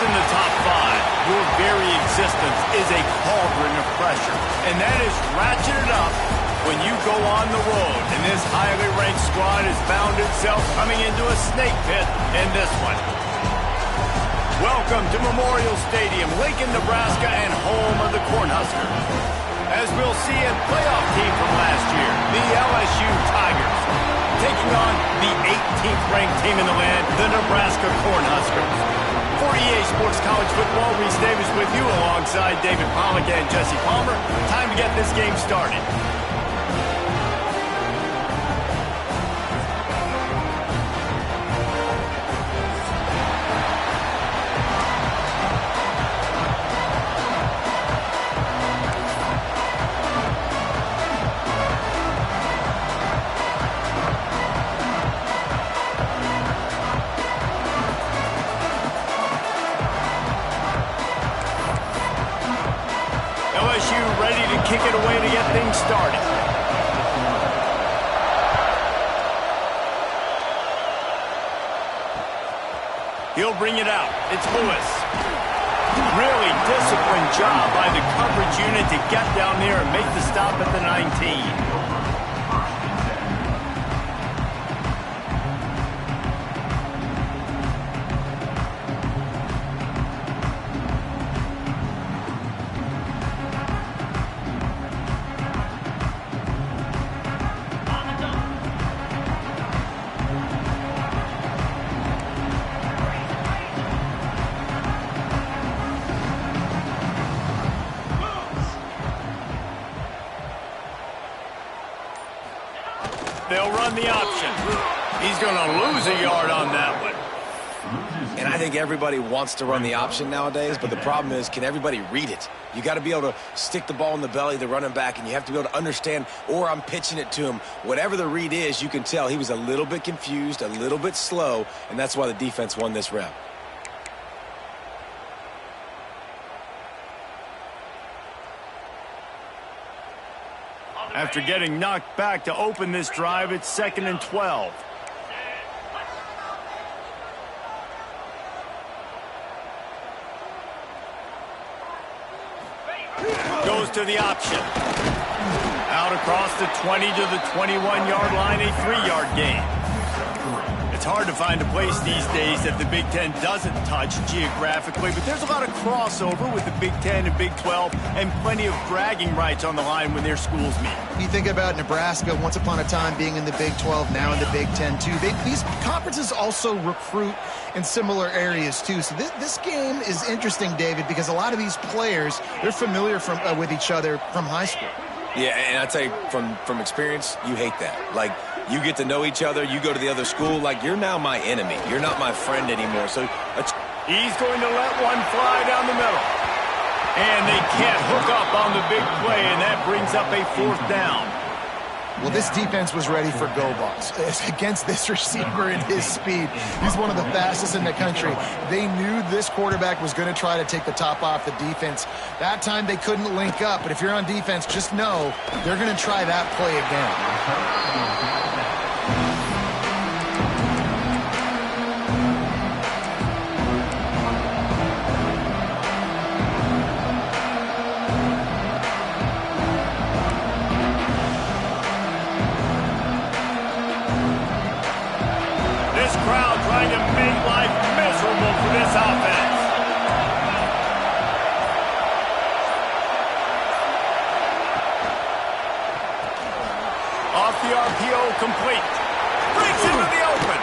in the top five, your very existence is a cauldron of pressure. And that is ratcheted up when you go on the road. And this highly ranked squad has found itself coming into a snake pit in this one. Welcome to Memorial Stadium, Lincoln, Nebraska, and home of the Cornhuskers. As we'll see, a playoff team from last year, the LSU Tigers, taking on the 18th ranked team in the land, the Nebraska Cornhuskers. For EA Sports College Football, Reese Davis with you alongside David Pollack and Jesse Palmer. Time to get this game started. LSU ready to kick it away to get things started. He'll bring it out. It's Lewis. Really disciplined job by the coverage unit to get down there and make the stop at the 19. They'll run the option. He's going to lose a yard on that one. And I think everybody wants to run the option nowadays, but the problem is, can everybody read it? You got to be able to stick the ball in the belly of the running back, and you have to be able to understand, or I'm pitching it to him. Whatever the read is, you can tell he was a little bit confused, a little bit slow, and that's why the defense won this rep. After getting knocked back to open this drive, it's 2nd and 12. Goes to the option. Out across the 20 to the 21-yard line, a 3-yard gain. It's hard to find a place these days that the Big Ten doesn't touch geographically, but there's a lot of crossover with the Big Ten and Big 12 and plenty of bragging rights on the line when their schools meet. You think about Nebraska once upon a time being in the Big 12, now in the Big 10 too. These conferences also recruit in similar areas too. So this game is interesting, David, because a lot of these players, they're familiar with each other from high school. Yeah, and I tell you, from experience, you hate that. Like, you get to know each other, you go to the other school, like, you're now my enemy. You're not my friend anymore. So he's going to let one fly down the middle. And they can't hook up on the big play, and that brings up a 4th down. Well, this defense was ready for go balls against this receiver and his speed. He's one of the fastest in the country. They knew this quarterback was going to try to take the top off the defense. That time they couldn't link up, but if you're on defense, just know they're going to try that play again. Crowd trying to make life miserable for this offense. Off the RPO, complete. Breaks into the open.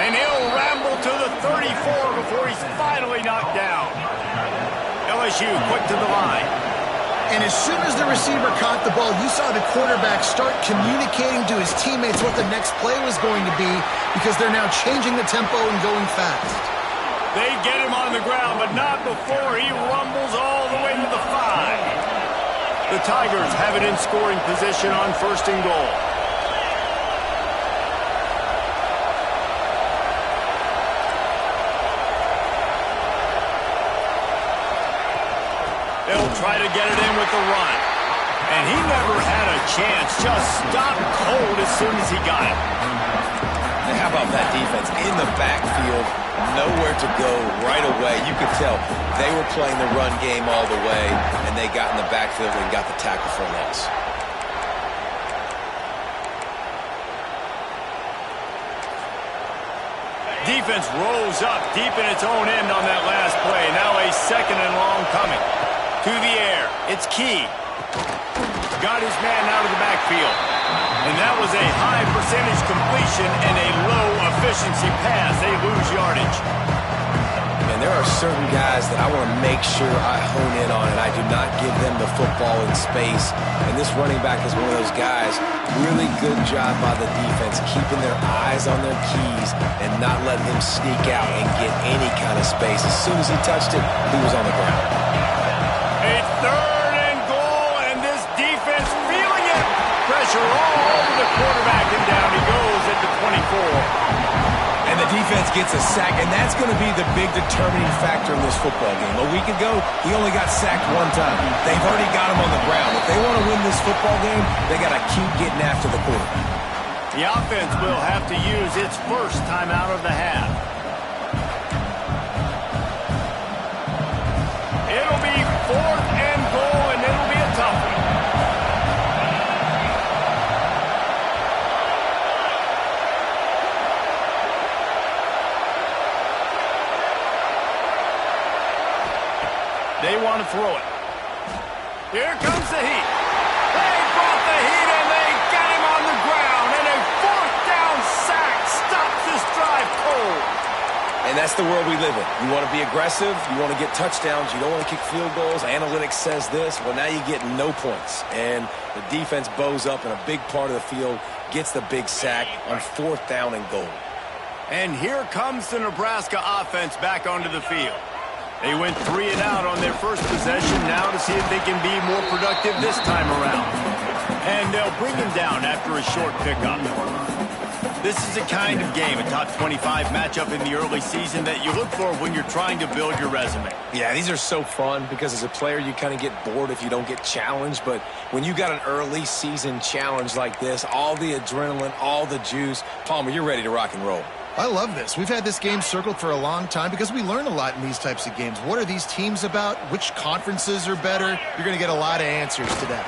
And he'll ramble to the 34 before he's finally knocked down. LSU quick to the line. And as soon as the receiver caught the ball, you saw the quarterback start communicating to his teammates what the next play was going to be, because they're now changing the tempo and going fast. They get him on the ground, but not before he rumbles all the way to the 5. The Tigers have it in scoring position on 1st and goal. They'll try to get it in with the run. And he never had a chance. Just stopped cold as soon as he got it. And how about that defense in the backfield? Nowhere to go right away. You could tell they were playing the run game all the way, and they got in the backfield and got the tackle for a loss. Defense rolls up deep in its own end on that last play. Now a second and long coming. To the air. It's Key. Got his man out of the backfield. And that was a high percentage completion and a low efficiency pass. They lose yardage. And there are certain guys that I want to make sure I hone in on, and I do not give them the football in space. And this running back is one of those guys. Really good job by the defense, keeping their eyes on their keys and not letting him sneak out and get any kind of space. As soon as he touched it, he was on the ground. A third and goal, and this defense feeling it. Pressure all over the quarterback, and down he goes at the 24. And the defense gets a sack, and that's going to be the big determining factor in this football game. A week ago, he only got sacked one time. They've already got him on the ground. If they want to win this football game, they got to keep getting after the quarterback. The offense will have to use its first timeout of the half. It'll be 4th and goal, and it'll be a tough one. They want to throw it. Here comes the heat. They brought the heat, and they got him on the ground. And a 4th down sack stops this drive cold. And that's the world we live in. You want to be aggressive. You want to get touchdowns. You don't want to kick field goals. Analytics says this. Well, now you get no points. And the defense bows up in a big part of the field, gets the big sack on 4th down and goal. And here comes the Nebraska offense back onto the field. They went 3 and out on their first possession, now to see if they can be more productive this time around. And they'll bring him down after a short pickup. This is a kind of game, a top 25 matchup in the early season that you look for when you're trying to build your resume. Yeah, these are so fun because as a player you kind of get bored if you don't get challenged, but when you got an early season challenge like this, all the adrenaline, all the juice, Palmer, you're ready to rock and roll. I love this. We've had this game circled for a long time because we learn a lot in these types of games. What are these teams about? Which conferences are better? You're going to get a lot of answers to that.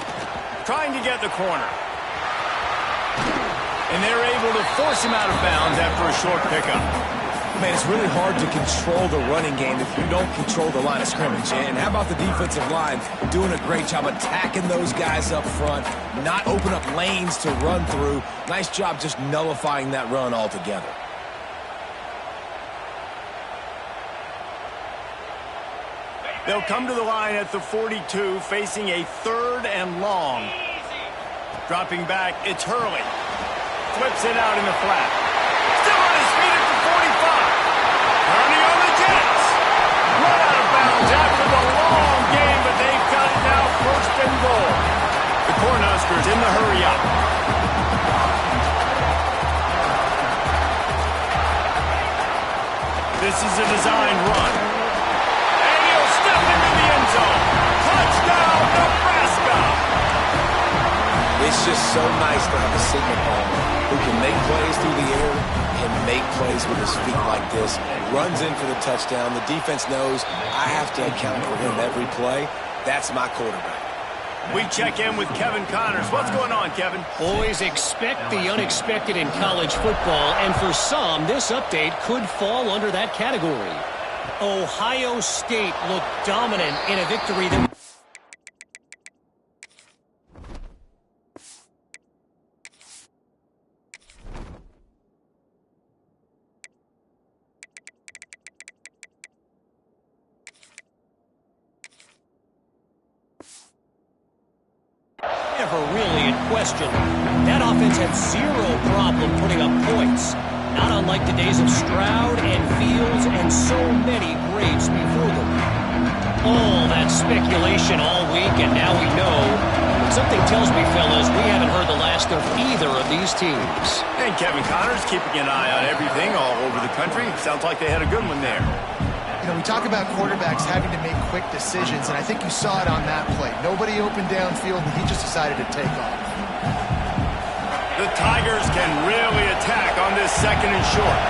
Trying to get the corner. And they're able to force him out of bounds after a short pickup. Man, it's really hard to control the running game if you don't control the line of scrimmage. And how about the defensive line doing a great job attacking those guys up front, not open up lanes to run through. Nice job just nullifying that run altogether. They'll come to the line at the 42, facing a 3rd and long. Dropping back, it's Hurley. Flips it out in the flat. Still on his feet at the 45. Hurley on the Jets. Run out of bounds after the long game, but they've got it now 1st and goal. The Cornhuskers in the hurry up. This is a designed run. Into the end zone. Touchdown, Nebraska! It's just so nice to have a signal baller who can make plays through the air and make plays with his feet like this. Runs in for the touchdown. The defense knows I have to account for him every play. That's my quarterback. We check in with Kevin Connors. What's going on, Kevin? Always expect the unexpected in college football, and for some, this update could fall under that category. Ohio State looked dominant in a victory that... Never really in question. That offense had zero problem putting up points. Not unlike the days of Stroud and Fields and so many greats before them. All that speculation all week, and now we know. But something tells me, fellas, we haven't heard the last of either of these teams. And Kevin Connors keeping an eye on everything all over the country. Sounds like they had a good one there. You know, we talk about quarterbacks having to make quick decisions, and I think you saw it on that play. Nobody opened downfield, and he just decided to take off. The Tigers can really attack on this 2nd and short.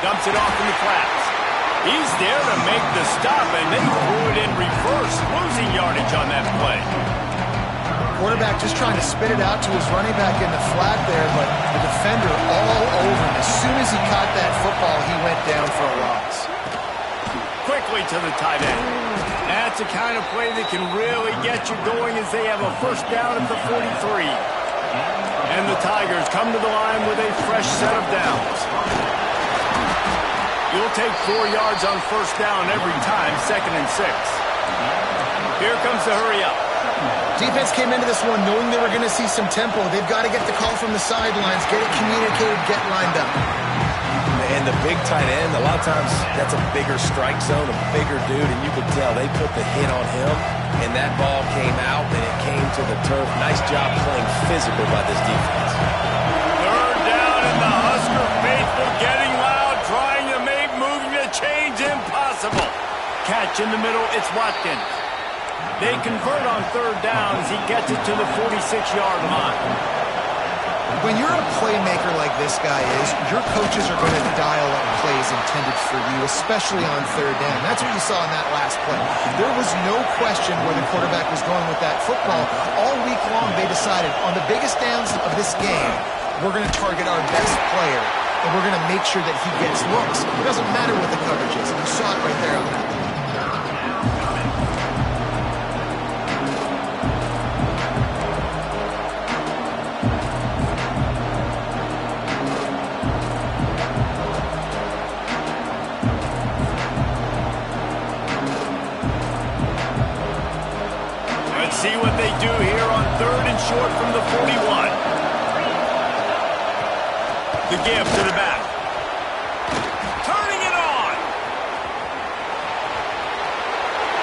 Dumps it off in the flats. He's there to make the stop, and they threw it in reverse, losing yardage on that play. Quarterback just trying to spit it out to his running back in the flat there, but the defender all over him. As soon as he caught that football, he went down for a loss. Quickly to the tight end. That's a kind of play that can really get you going as they have a 1st down at the 43. And the Tigers come to the line with a fresh set of downs. You'll take 4 yards on 1st down every time, 2nd and 6. Here comes the hurry up. Defense came into this one knowing they were going to see some tempo. They've got to get the call from the sidelines, get it communicated, get lined up. And the big tight end, a lot of times that's a bigger strike zone, a bigger dude, and you could tell they put the hit on him, and that ball came out, and it came to the turf. Nice job playing physical by this defense. 3rd down, and the Husker faithful getting loud, trying to make moving the chains impossible. Catch in the middle, it's Watkins. They convert on 3rd down as he gets it to the 46-yard line. When you're a playmaker like this guy is, your coaches are going to dial up plays intended for you, especially on 3rd down. That's what you saw in that last play. There was no question where the quarterback was going with that football. All week long, they decided on the biggest downs of this game, we're going to target our best player, and we're going to make sure that he gets looks. It doesn't matter what the coverage is. You saw it right there on that. See what they do here on 3rd and short from the 41. The give to the back. Turning it on.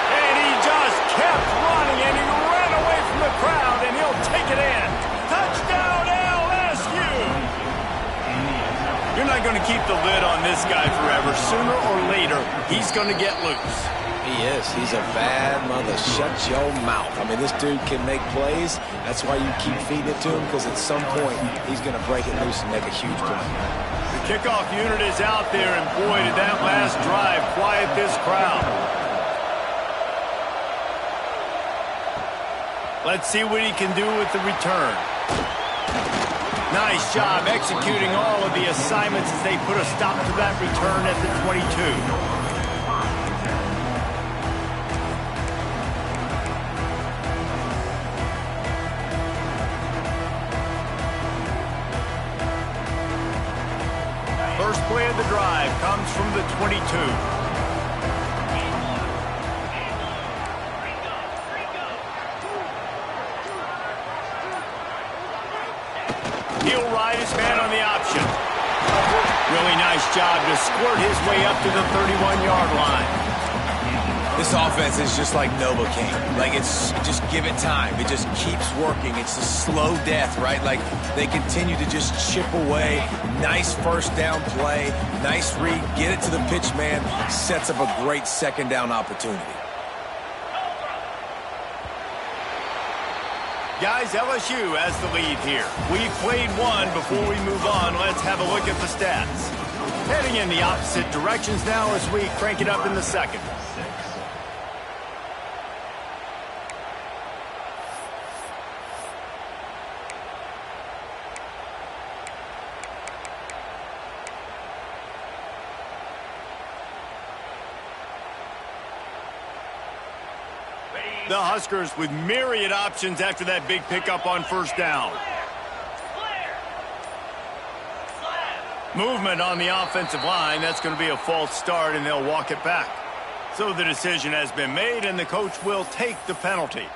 And he just kept running, and he ran away from the crowd, and he'll take it in. Touchdown, LSU! You're not going to keep the lid on this guy forever. Sooner or later, he's going to get loose. He is. He's a bad mother. Shut your mouth. I mean, this dude can make plays. That's why you keep feeding it to him, because at some point, he's going to break it loose and make a huge play. The kickoff unit is out there, and boy, did that last drive quiet this crowd. Let's see what he can do with the return. Nice job executing all of the assignments as they put a stop to that return at the 22. First play of the drive comes from the 22. He'll ride his man on the option. Really nice job to squirt his way up to the 31-yard line. This offense is just like Novocaine. Like, it's just give it time. It just keeps working. It's a slow death, right? Like, they continue to just chip away. Nice 1st down play. Nice read. Get it to the pitch man. Sets up a great 2nd down opportunity. Guys, LSU has the lead here. We've played one. Before we move on, let's have a look at the stats. Heading in the opposite directions now as we crank it up in the 2nd. The Huskers with myriad options after that big pickup on 1st down. Movement on the offensive line. That's going to be a false start, and they'll walk it back. So the decision has been made, and the coach will take the penalty.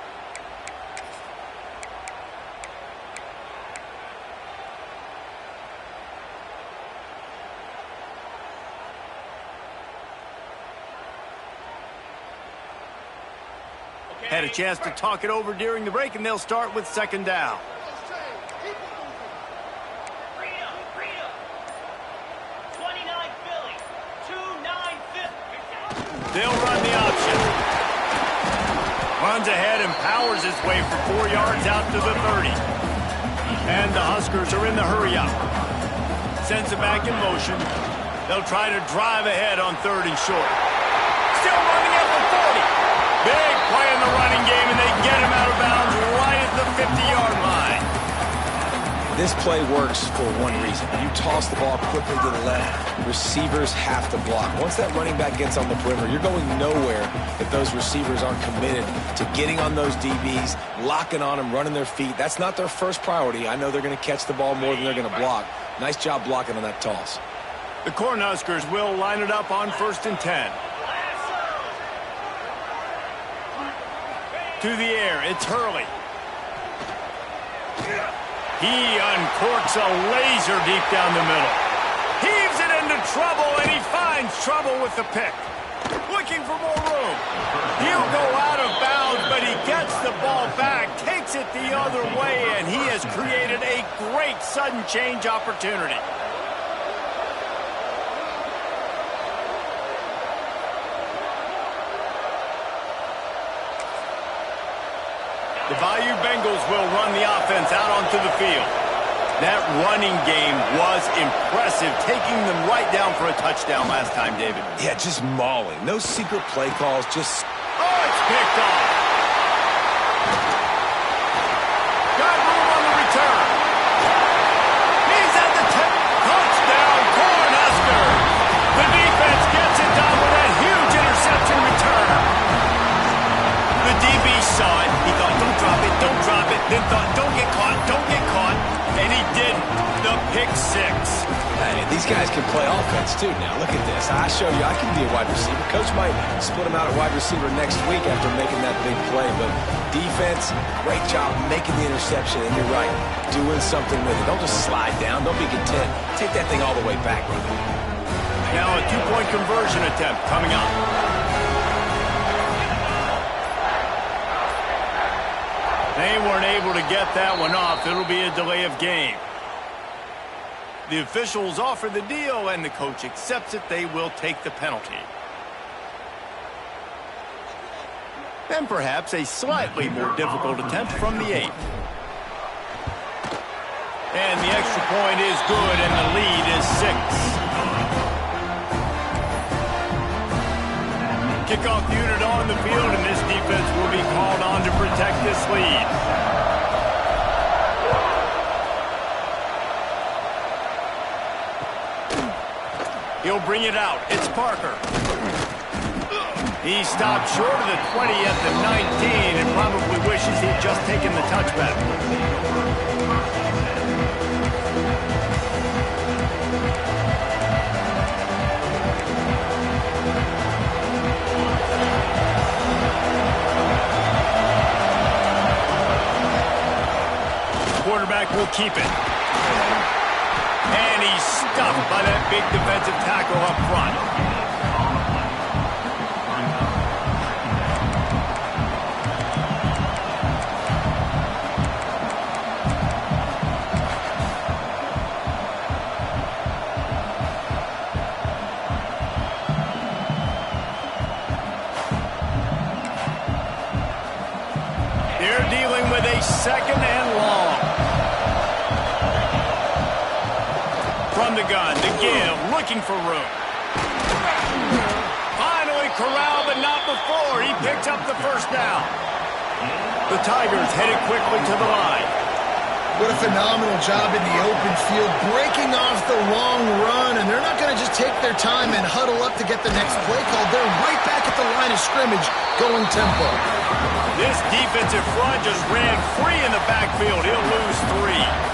Had a chance to talk it over during the break, and they'll start with 2nd down. They'll run the option. Runs ahead and powers his way for 4 yards out to the 30. And the Huskers are in the hurry up. Sends it back in motion. They'll try to drive ahead on 3rd and short. Still running at the 40. Big play in the running game, and they get him out of bounds right at the 50-yard line. This play works for one reason. You toss the ball quickly to the left, receivers have to block. Once that running back gets on the perimeter, you're going nowhere if those receivers aren't committed to getting on those DBs, locking on them, running their feet. That's not their first priority. I know they're going to catch the ball more than they're going to block. Nice job blocking on that toss. The Cornhuskers will line it up on 1st and 10. To the air, it's Hurley. He uncorks a laser deep down the middle. Heaves it into trouble, and he finds trouble with the pick. Looking for more room. He'll go out of bounds, but he gets the ball back, takes it the other way, and he has created a great sudden change opportunity. The Bayou Bengals will run the offense out onto the field. That running game was impressive, taking them right down for a touchdown last time, David. Yeah, just mauling. No secret play calls, just... Oh, it's picked off. Got room on the return. He's at the 10. Touchdown, Cornhuskers. The defense gets it done with that huge interception return. The DB saw it. He thought, don't drop it. Then thought, don't get caught. And he did the pick six. Hey, these guys can play offense too now. Look at this. I show you I can be a wide receiver. Coach might split him out at wide receiver next week after making that big play. But defense, great job making the interception. And you're right, doing something with it. Don't just slide down. Don't be content. Take that thing all the way back. Now a 2-point conversion attempt coming up. They weren't able to get that one off. It'll be a delay of game. The officials offer the deal, and the coach accepts it. They will take the penalty. And perhaps a slightly more difficult attempt from the 8. And the extra point is good, and the lead is 6. Kickoff unit on the field, and this defense will be called on to protect this lead. He'll bring it out. It's Parker. He stopped short of the 20 at the 19 and probably wishes he'd just taken the touchback. Quarterback will keep it. And he's stuffed by that big defensive tackle up front. They're dealing with a 2nd and long. From the gun, the give, looking for room. Finally corralled, but not before. He picks up the first down. The Tigers headed quickly to the line. What a phenomenal job in the open field, breaking off the long run, and they're not going to just take their time and huddle up to get the next play called. They're right back at the line of scrimmage, going tempo. This defensive front just ran free in the backfield. He'll lose 3.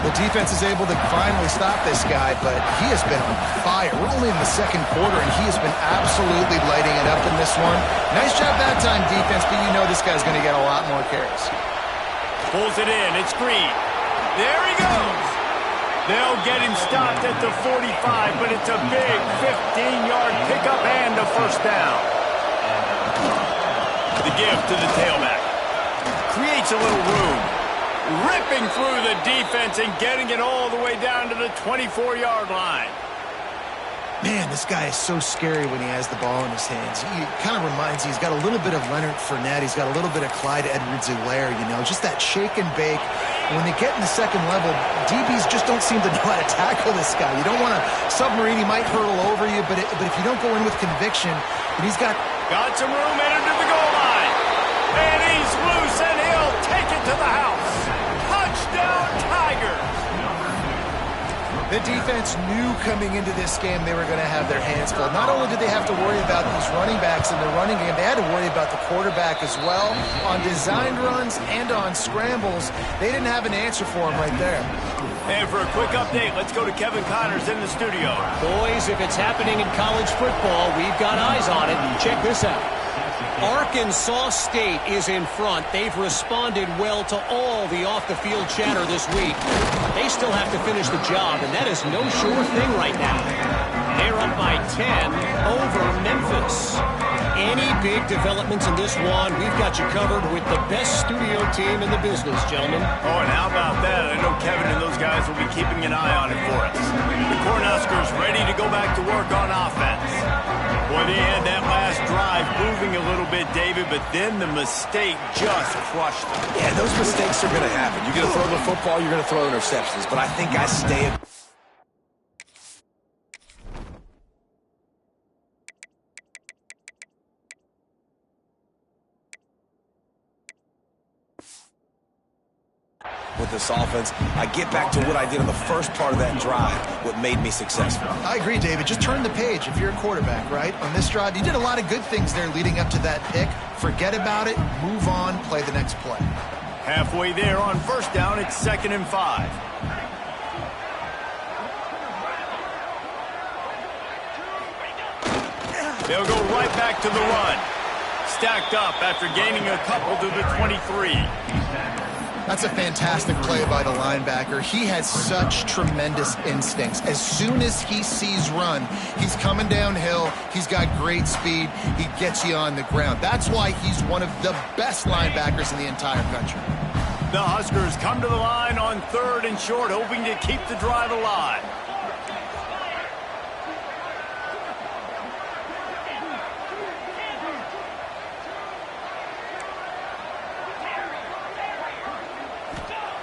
The defense is able to finally stop this guy, but he has been on fire. We're only in the 2nd quarter, and he has been absolutely lighting it up in this one. Nice job that time, defense, but you know this guy's going to get a lot more carries. Pulls it in. It's Green. There he goes. They'll get him stopped at the 45, but it's a big 15-yard pickup and a first down. The give to the tailback. Creates a little room. Ripping through the defense and getting it all the way down to the 24-yard line. Man, this guy is so scary when he has the ball in his hands. He kind of reminds me, he's got a little bit of Leonard Fournette. He's got a little bit of Clyde Edwards-Helaire, you know, just that shake and bake. And when they get in the second level, DBs just don't seem to know how to tackle this guy. You don't want to submarine. He might hurtle over you, but if you don't go in with conviction, and he's got some room entered to the goal line. And he's loose, and he'll take it to the house. Touchdown, Tigers. The defense knew coming into this game they were going to have their hands full. Not only did they have to worry about these running backs in the running game, they had to worry about the quarterback as well. On designed runs and on scrambles, they didn't have an answer for him right there. And for a quick update, let's go to Kevin Connors in the studio. Boys, if it's happening in college football, we've got eyes on it. Check this out. Arkansas State is in front. They've responded well to all the off-the-field chatter this week. They still have to finish the job, and that is no sure thing right now. They're up by 10 over Memphis. Any big developments in this one, we've got you covered with the best studio team in the business, gentlemen. Oh, and how about that? I know Kevin and those guys will be keeping an eye on it for us. The Cornhuskers ready to go back to work on offense. Boy, they had that last drive moving a little bit, David, but then the mistake just crushed them. Yeah, those mistakes are going to happen. You're going to throw the football, you're going to throw interceptions. But I think I stay with this offense. I get back to what I did in the first part of that drive, what made me successful. I agree, David. Just turn the page if you're a quarterback, right? On this drive, you did a lot of good things there leading up to that pick. Forget about it, move on, play the next play. Halfway there on first down, it's 2nd and 5. They'll go right back to the run. Stacked up after gaining a couple to the 23. That's a fantastic play by the linebacker. He has such tremendous instincts. As soon as he sees run, he's coming downhill. He's got great speed. He gets you on the ground. That's why he's one of the best linebackers in the entire country. The Huskers come to the line on 3rd and short, hoping to keep the drive alive.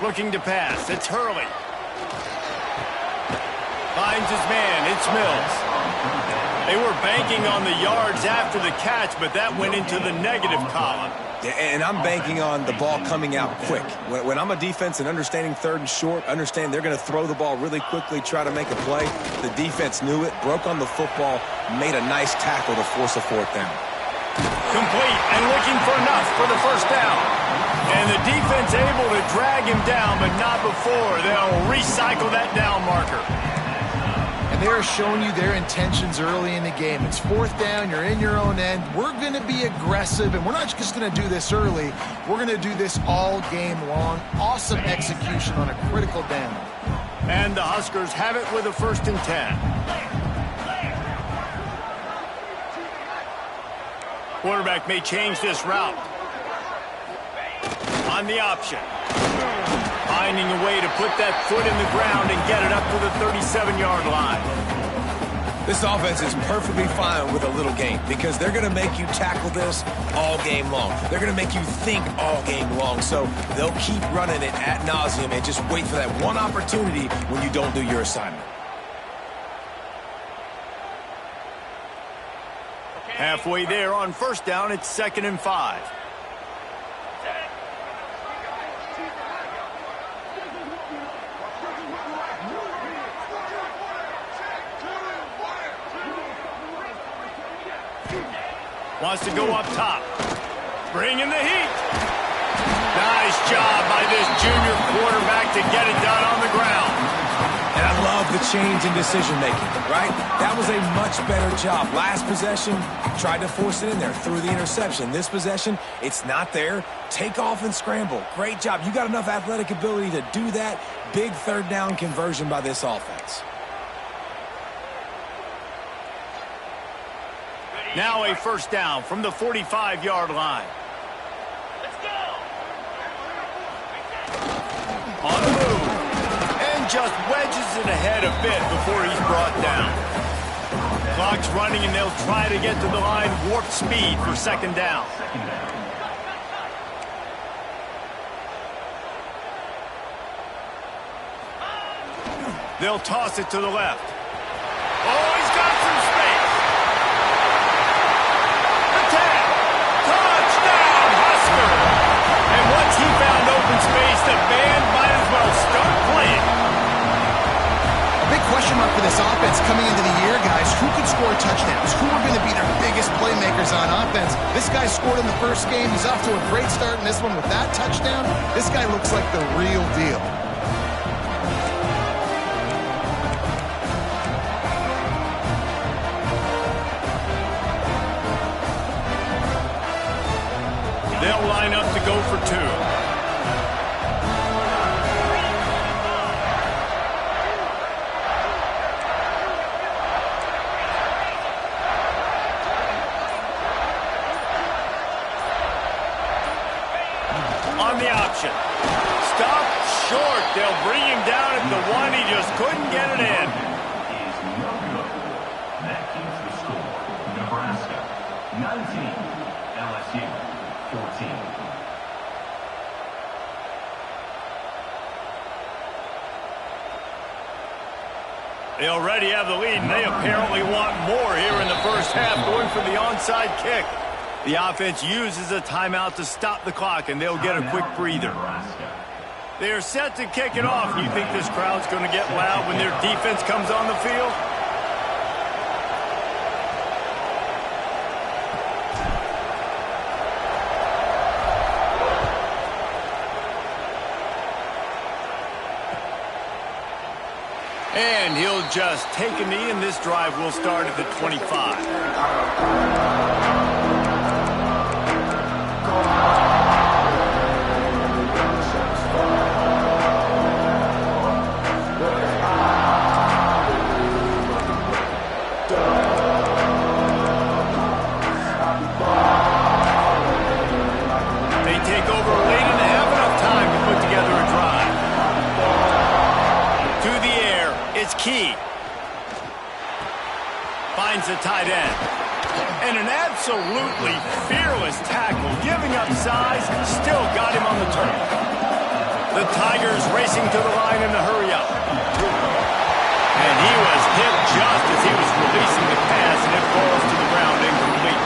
Looking to pass. It's Hurley. Finds his man. It's Mills. They were banking on the yards after the catch, but that went into the negative column. Yeah, and I'm banking on the ball coming out quick. When I'm a defense and understanding 3rd and short, understand they're going to throw the ball really quickly, try to make a play. The defense knew it, broke on the football, made a nice tackle to force a 4th down. Complete and looking for enough for the first down. And the defense able to drag him down, but not before. They'll recycle that down marker. And they are showing you their intentions early in the game. It's 4th down. You're in your own end. We're going to be aggressive, and we're not just going to do this early. We're going to do this all game long. Awesome execution on a critical down. And the Huskers have it with a 1st and 10. Quarterback may change this route. On the option. Finding a way to put that foot in the ground and get it up to the 37-yard line. This offense is perfectly fine with a little game because they're going to make you tackle this all game long. They're going to make you think all game long. So they'll keep running it ad nauseum and just wait for that one opportunity when you don't do your assignment. Halfway there on first down, it's 2nd and 5. Wants to go up top. Bringing the heat. Nice job by this junior quarterback to get it done on the ground. And I love the change in decision-making, right? That was a much better job. Last possession, tried to force it in there, threw the interception. This possession, it's not there. Take off and scramble. Great job. You got enough athletic ability to do that. Big 3rd down conversion by this offense. Now a first down from the 45-yard line. Let's go. On the move. And just wedges it ahead a bit before he's brought down. Clock's running, and they'll try to get to the line warp speed for second down. They'll toss it to the left. Oh, he's got some space. Attack! Touchdown, Husker! And once he found open space, the band might as well start playing. A big question mark for this offense coming into the year, guys. Who could score touchdowns? Who are going to be their biggest playmakers on offense? This guy scored in the first game. He's off to a great start in this one with that touchdown. This guy looks like the real deal. They'll line up to go for two. On the option. Stop short. They'll bring him down at the one. He just couldn't get it in. That keeps the score. Nebraska 19, LSU 14. They already have the lead, and they apparently want more here in the first half, going for the onside kick. The offense uses a timeout to stop the clock, and they'll get a quick breather. They're set to kick it off. You think this crowd's going to get loud when their defense comes on the field? And he'll just take a knee, and this drive will start at the 25. They take over late and have enough time to put together a drive. To the air, it's Key. Finds the tight end. And an absolutely fearless tackle, giving up size, still got him on the turf. The Tigers racing to the line in the hurry-up. And he was hit just as he was releasing the pass, and it falls to the ground incomplete.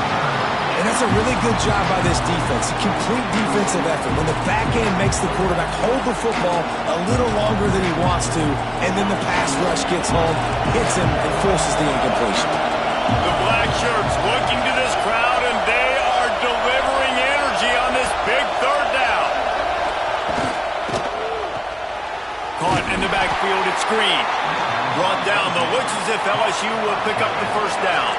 And that's a really good job by this defense. A complete defensive effort. When the back end makes the quarterback hold the football a little longer than he wants to, and then the pass rush gets home, hits him, and forces the incompletion. The black shirts looking to this crowd, and they are delivering energy on this big third down. Caught in the backfield at screen. Brought down, but looks as if LSU will pick up the first down.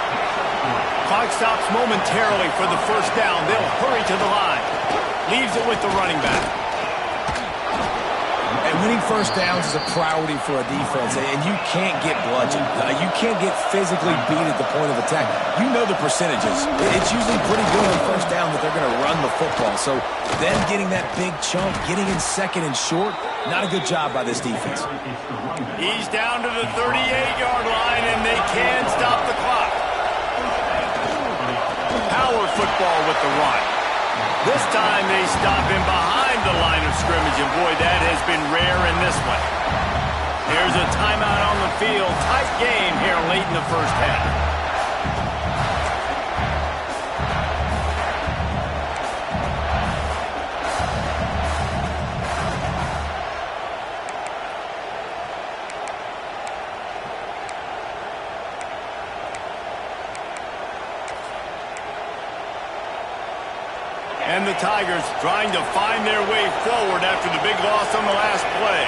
Clock stops momentarily for the first down. They'll hurry to the line. Leaves it with the running back. And winning first downs is a priority for a defense, and you can't get bludgeoned. You can't get physically beat at the point of attack. You know the percentages. It's usually pretty good on first down that they're going to run the football. So them getting that big chunk, getting in second and short, not a good job by this defense. He's down to the 38-yard line, and they can stop the clock. Power football with the run. This time they stop him behind the line of scrimmage, and boy, that has been rare in this one. There's a timeout on the field. Tight game here late in the first half. And the Tigers trying to find their way forward after the big loss on the last play.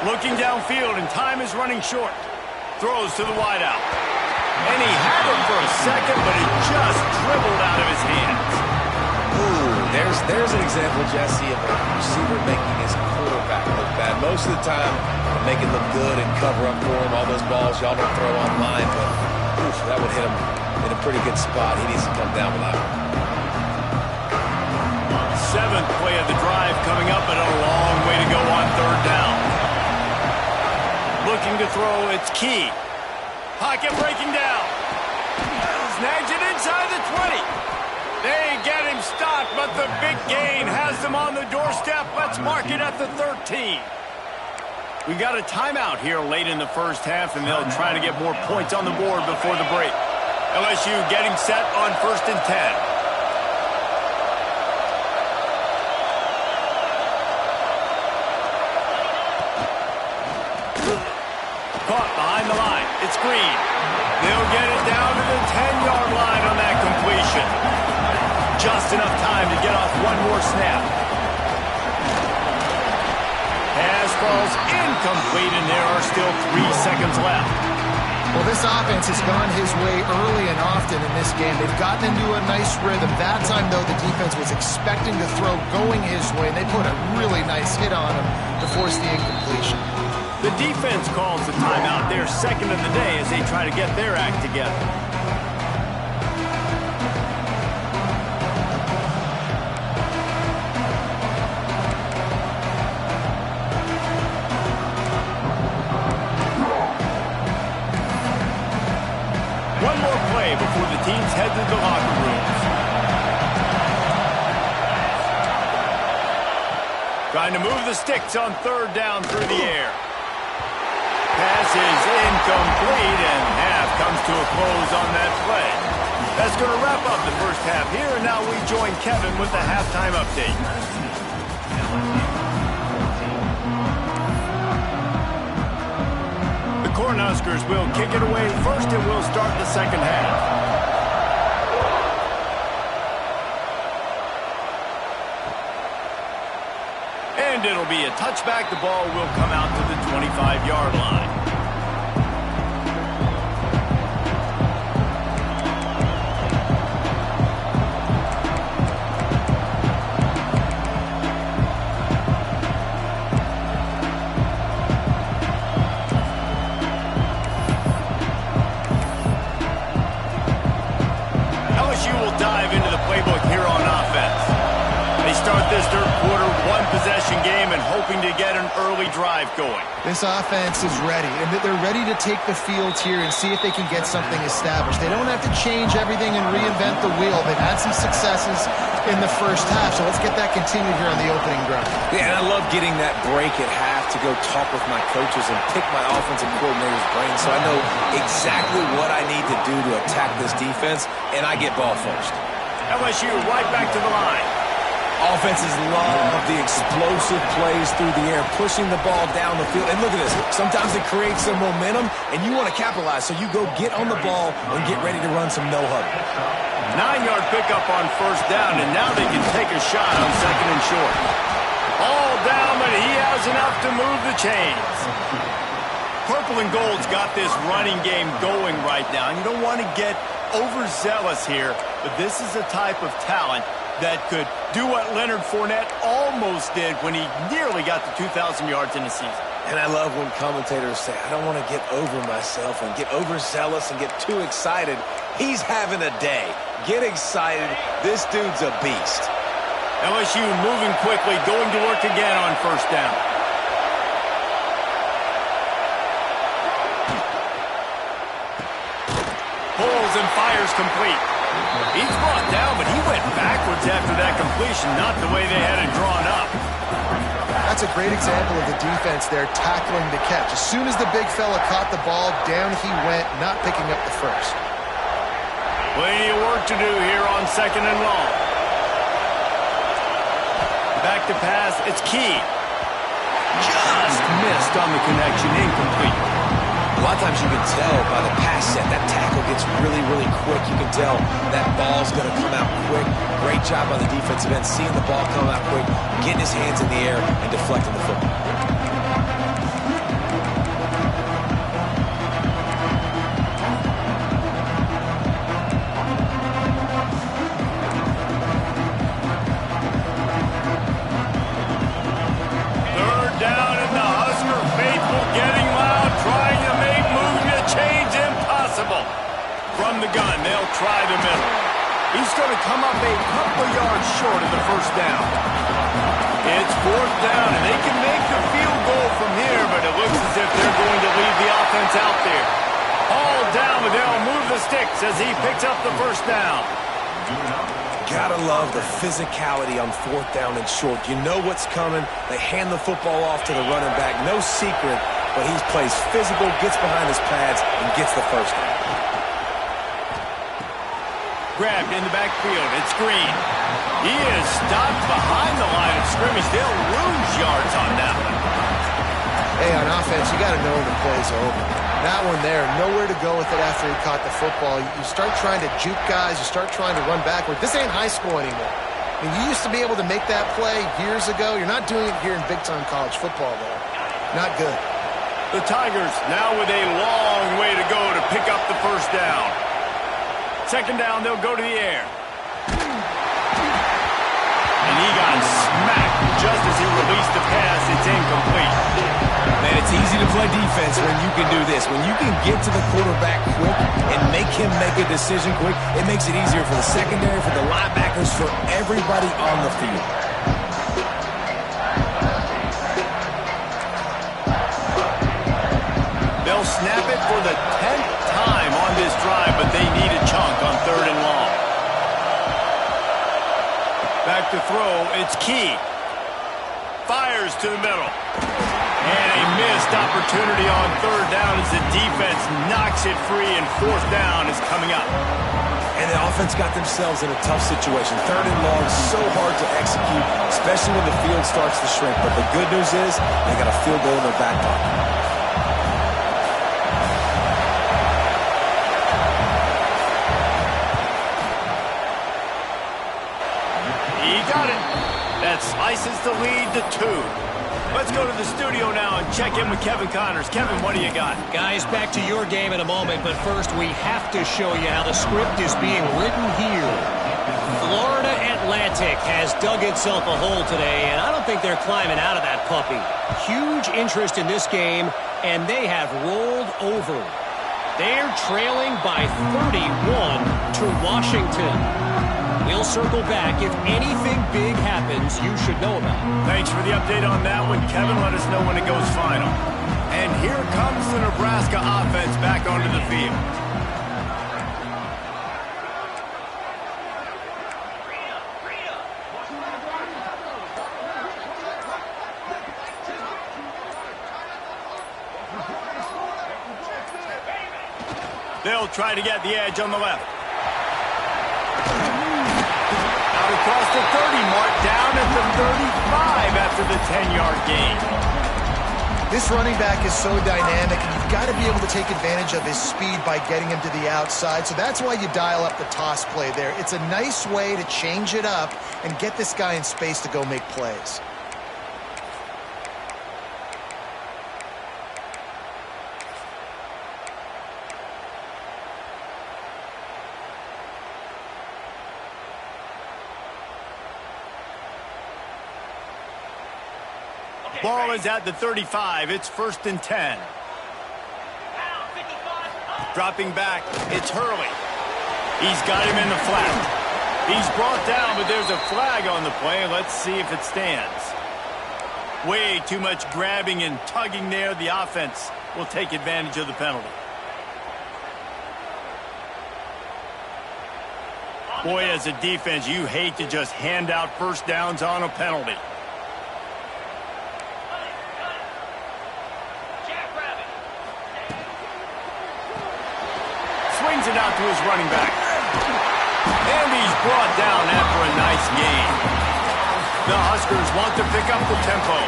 Looking downfield, and time is running short. Throws to the wideout. And he had it for a second, but it just dribbled out of his hands. Ooh, there's an example, Jesse, of a receiver making his quarterback look bad. Most of the time, make it look good and cover up for him. All those balls y'all don't throw online, but oof, that would hit him in a pretty good spot. He needs to come down with that one. Seventh play of the drive coming up, and a long way to go on third down. Looking to throw, it's Key. Pocket breaking down. Snags it inside the 20. They get him stopped, but the big gain has them on the doorstep. Let's mark it at the 13. We got a timeout here late in the first half, and they'll try to get more points on the board before the break. LSU getting set on 1st and 10. Caught behind the line. It's Green. They'll get it down to the 10-yard line on that completion. Just enough time to get off one more snap. Pass falls incomplete, and there are still 3 seconds left. Well, this offense has gone his way early and often in this game. They've gotten into a nice rhythm. That time, though, the defense was expecting the throw going his way, and they put a really nice hit on him to force the incompletion. The defense calls the timeout. They're second of the day as they try to get their act together. One more play before the teams head to the locker rooms. Trying to move the sticks on 3rd down through the air. Pass is incomplete, and half comes to a close on that play. That's going to wrap up the first half here, and now we join Kevin with the halftime update. The Cornhuskers will kick it away first, and we'll start the second half. And it'll be a touchback. The ball will come out to the 25-yard line. LSU will dive into the playbook here on offense. They start this third quarter one-possession game and hoping to get an early drive going. This offense is ready, and they're ready to take the field here and see if they can get something established. They don't have to change everything and reinvent the wheel. They've had some successes in the first half, so let's get that continued here on the opening drive. Yeah, and I love getting that break at half to go talk with my coaches and pick my offensive coordinator's brain so I know exactly what I need to do to attack this defense, and I get ball first. LSU right back to the line. Offenses love the explosive plays through the air, pushing the ball down the field. And look at this. Sometimes it creates some momentum, and you want to capitalize. So you go get on the ball and get ready to run some no-huddle. 9-yard pickup on 1st down, and now they can take a shot on 2nd and short. All down, but he has enough to move the chains. Purple and Gold's got this running game going right now, and you don't want to get overzealous here, but this is a type of talent that could do what Leonard Fournette almost did when he nearly got to 2,000 yards in a season. And I love when commentators say, I don't want to get over myself and get overzealous and get too excited. He's having a day. Get excited. This dude's a beast. LSU moving quickly, going to work again on 1st down. Pulls and fires complete. He's brought down, but he went backwards after that completion, not the way they had it drawn up. That's a great example of the defense there tackling the catch. As soon as the big fella caught the ball, down he went, not picking up the first. Plenty of work to do here on 2nd and long. Back to pass, it's Key. Just missed on the connection, incomplete. A lot of times you can tell by the pass set, that tackle gets really, really quick. You can tell that ball's going to come out quick. Great job by the defensive end, seeing the ball come out quick, getting his hands in the air, and deflecting the football. Third down, and the Husker faithful getting loud, trying to make moving the chains impossible. From the gun, they'll try the middle. He's going to come up a couple yards short of the 1st down. It's 4th down, and they can make the field goal from here, but it looks as if they're going to leave the offense out there. Hauled down, but they'll move the sticks as he picks up the first down. Gotta love the physicality on 4th down and short. You know what's coming. They hand the football off to the running back. No secret, but he plays physical, gets behind his pads, and gets the first down. Grabbed in the backfield. It's Green. He is stopped behind the line of scrimmage. They'll lose yards on that one. Hey, on offense, you got to know when the play's over. That one there, nowhere to go with it after he caught the football. You start trying to juke guys. You start trying to run backward. This ain't high school anymore. I mean, you used to be able to make that play years ago. You're not doing it here in big-time college football, though. Not good. The Tigers now with a long way to go to pick up the first down. Second down, they'll go to the air. And he got smacked just as he released the pass. It's incomplete. Man, it's easy to play defense when you can do this. When you can get to the quarterback quick and make him make a decision quick, it makes it easier for the secondary, for the linebackers, for everybody on the field. They'll snap it for the 10th time on this drive, but they need a chunk on 3rd and long. Back to throw, it's Key. Fires to the middle. And a missed opportunity on 3rd down as the defense knocks it free, and 4th down is coming up. And the offense got themselves in a tough situation. 3rd and long, so hard to execute, especially when the field starts to shrink. But the good news is they got a field goal in their back pocket. That slices the lead to 2. Let's go to the studio now and check in with Kevin Connors. Kevin, what do you got? Guys, back to your game in a moment, but first we have to show you how the script is being written here. Florida Atlantic has dug itself a hole today, and I don't think they're climbing out of that puppy. Huge interest in this game, and they have rolled over. They're trailing by 31 to Washington. We'll circle back. If anything big happens, you should know about it. Thanks for the update on that one, Kevin. Let us know when it goes final. And here comes the Nebraska offense back onto the field. They'll try to get the edge on the left. Across the 30 mark, down at the 35 after the 10-yard gain. This running back is so dynamic, and you've got to be able to take advantage of his speed by getting him to the outside. So that's why you dial up the toss play there. It's a nice way to change it up and get this guy in space to go make plays. Ball is at the 35. It's 1st and 10. Dropping back, it's Hurley. He's got him in the flat. He's brought down, but there's a flag on the play. Let's see if it stands. Way too much grabbing and tugging there. The offense will take advantage of the penalty. Boy, as a defense, you hate to just hand out first downs on a penalty. Swings it out to his running back. And he's brought down after a nice gain. The Huskers want to pick up the tempo.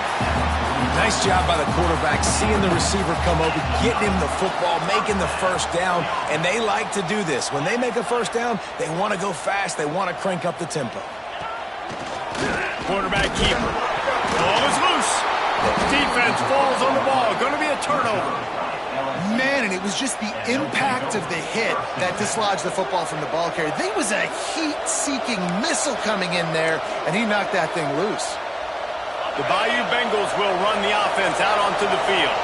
Nice job by the quarterback, seeing the receiver come over, getting him the football, making the first down, and they like to do this. When they make a first down, they want to go fast. They want to crank up the tempo. Quarterback keeper. Ball is loose. Defense falls on the ball. Going to be a turnover. Man, and it was just the impact of the hit that dislodged the football from the ball carrier. There was a heat-seeking missile coming in there, and he knocked that thing loose. The Bayou Bengals will run the offense out onto the field.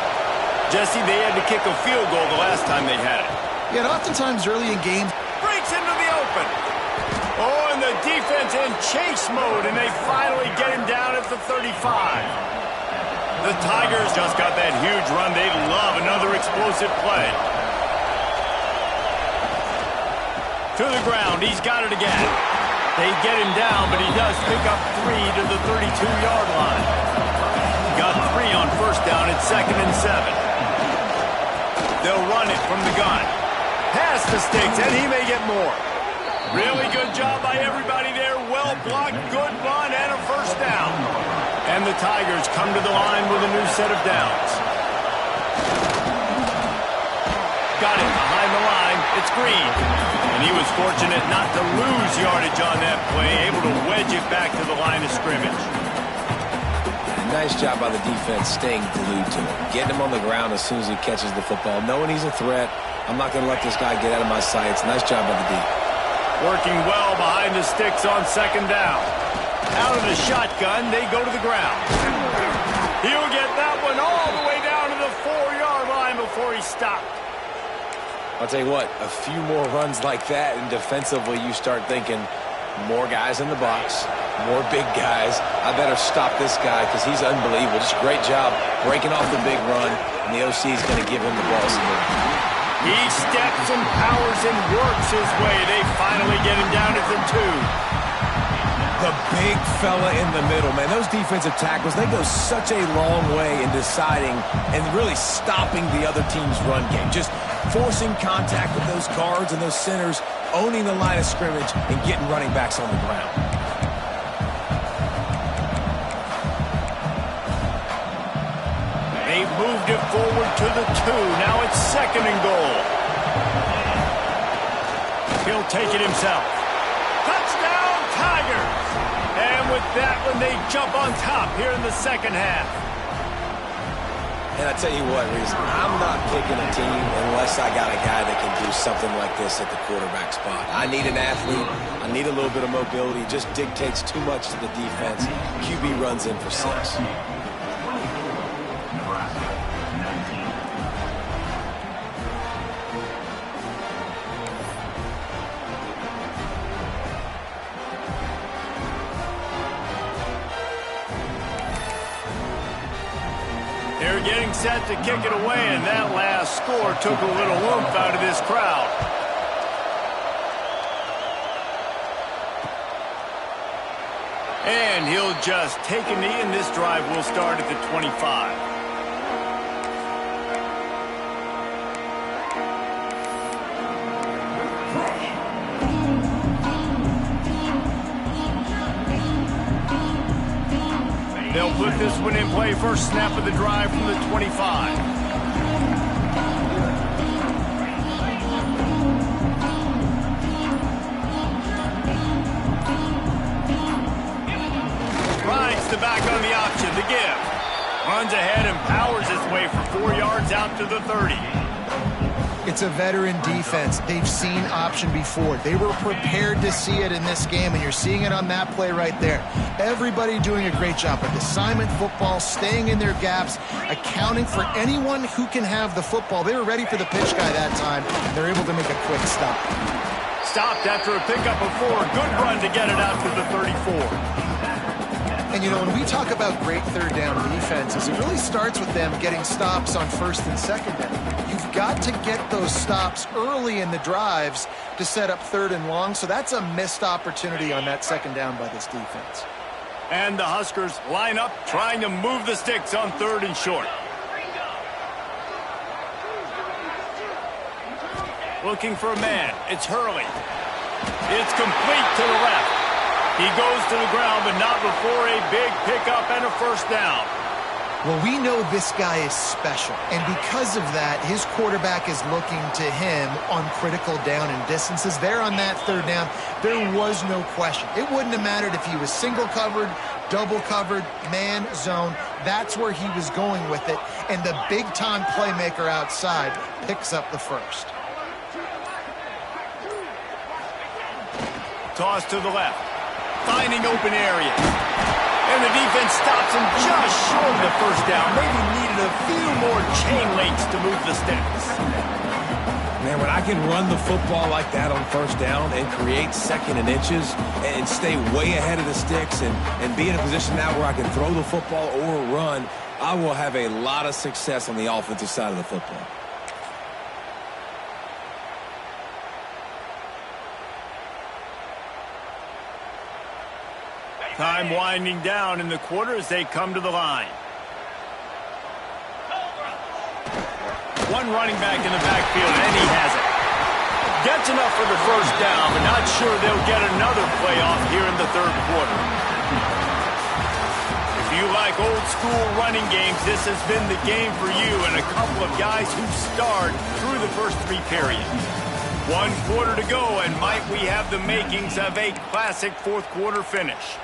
Jesse, they had to kick a field goal the last time they had it. Yeah, and oftentimes early in games, Breaks into the open. Oh, and the defense in chase mode, and they finally get him down at the 35. The Tigers just got that huge run. They love another explosive play. To the ground. He's got it again. They get him down, but he does pick up 3 to the 32-yard line. Got 3 on first down. It's 2nd and 7. They'll run it from the gun. Pass the sticks, and he may get more. Really good job by everybody there. Well blocked, good run, and a first down. And the Tigers come to the line with a new set of downs. Got it behind the line. It's Green. And he was fortunate not to lose yardage on that play, able to wedge it back to the line of scrimmage. Nice job by the defense staying glued to him. Getting him on the ground as soon as he catches the football. Knowing he's a threat. I'm not going to let this guy get out of my sights. Nice job by the D. Working well behind the sticks on 2nd down. Out of the shotgun, they go to the ground. He'll get that one all the way down to the 4-yard line before he stopped. I'll tell you what, a few more runs like that, and defensively you start thinking, more guys in the box, more big guys. I better stop this guy because he's unbelievable. Just a great job breaking off the big run, and the OC is going to give him the ball some more. He steps and powers and works his way. They finally get him down at the 2. The big fella in the middle, man. Those defensive tackles, they go such a long way in deciding and really stopping the other team's run game. Just forcing contact with those guards and those centers, owning the line of scrimmage, and getting running backs on the ground. They've moved it forward to the 2. Now it's 2nd and goal. He'll take it himself. Touchdown, Tigers! And with that one, they jump on top here in the 2nd half. And I tell you what, Reese, I'm not picking a team unless I got a guy that can do something like this at the quarterback spot. I need an athlete. I need a little bit of mobility. It just dictates too much to the defense. QB runs in for 6. Nebraska, 19. They're getting set to kick it away, and that last score took a little oomph out of this crowd. And he'll just take a knee, and this drive will start at the 25. They'll put this one in play. First snap of the drive from the 25. Rides the back on the option, the give. Runs ahead and powers his way for 4 yards out to the 30. It's a veteran defense. They've seen option before. They were prepared to see it in this game, and you're seeing it on that play right there. Everybody doing a great job with assignment football, staying in their gaps, accounting for anyone who can have the football. They were ready for the pitch guy that time. They're able to make a quick stop. Stopped after a pickup of 4. Good run to get it out to the 34. And, you know, when we talk about great third down defenses, it really starts with them getting stops on first and second down. You've got to get those stops early in the drives to set up third and long, so that's a missed opportunity on that second down by this defense. And the Huskers line up, trying to move the sticks on 3rd and short. Looking for a man. It's Hurley. It's complete to the left. He goes to the ground, but not before a big pickup and a first down. Well, we know this guy is special, and because of that, his quarterback is looking to him on critical down and distances. There on that third down, there was no question. It wouldn't have mattered if he was single covered, double covered, man, zone. That's where he was going with it, and the big-time playmaker outside picks up the first. Toss to the left. Finding open area. And the defense stops him just short of the first down. Maybe needed a few more chain links to move the sticks. Man, when I can run the football like that on first down and create 2nd and inches and stay way ahead of the sticks and be in a position now where I can throw the football or run, I will have a lot of success on the offensive side of the football. Time winding down in the quarter as they come to the line. One running back in the backfield, and he has it. Gets enough for the first down, but not sure they'll get another playoff here in the third quarter. If you like old school running games, this has been the game for you and a couple of guys who starred through the first three periods. 1 quarter to go, and might we have the makings of a classic fourth quarter finish.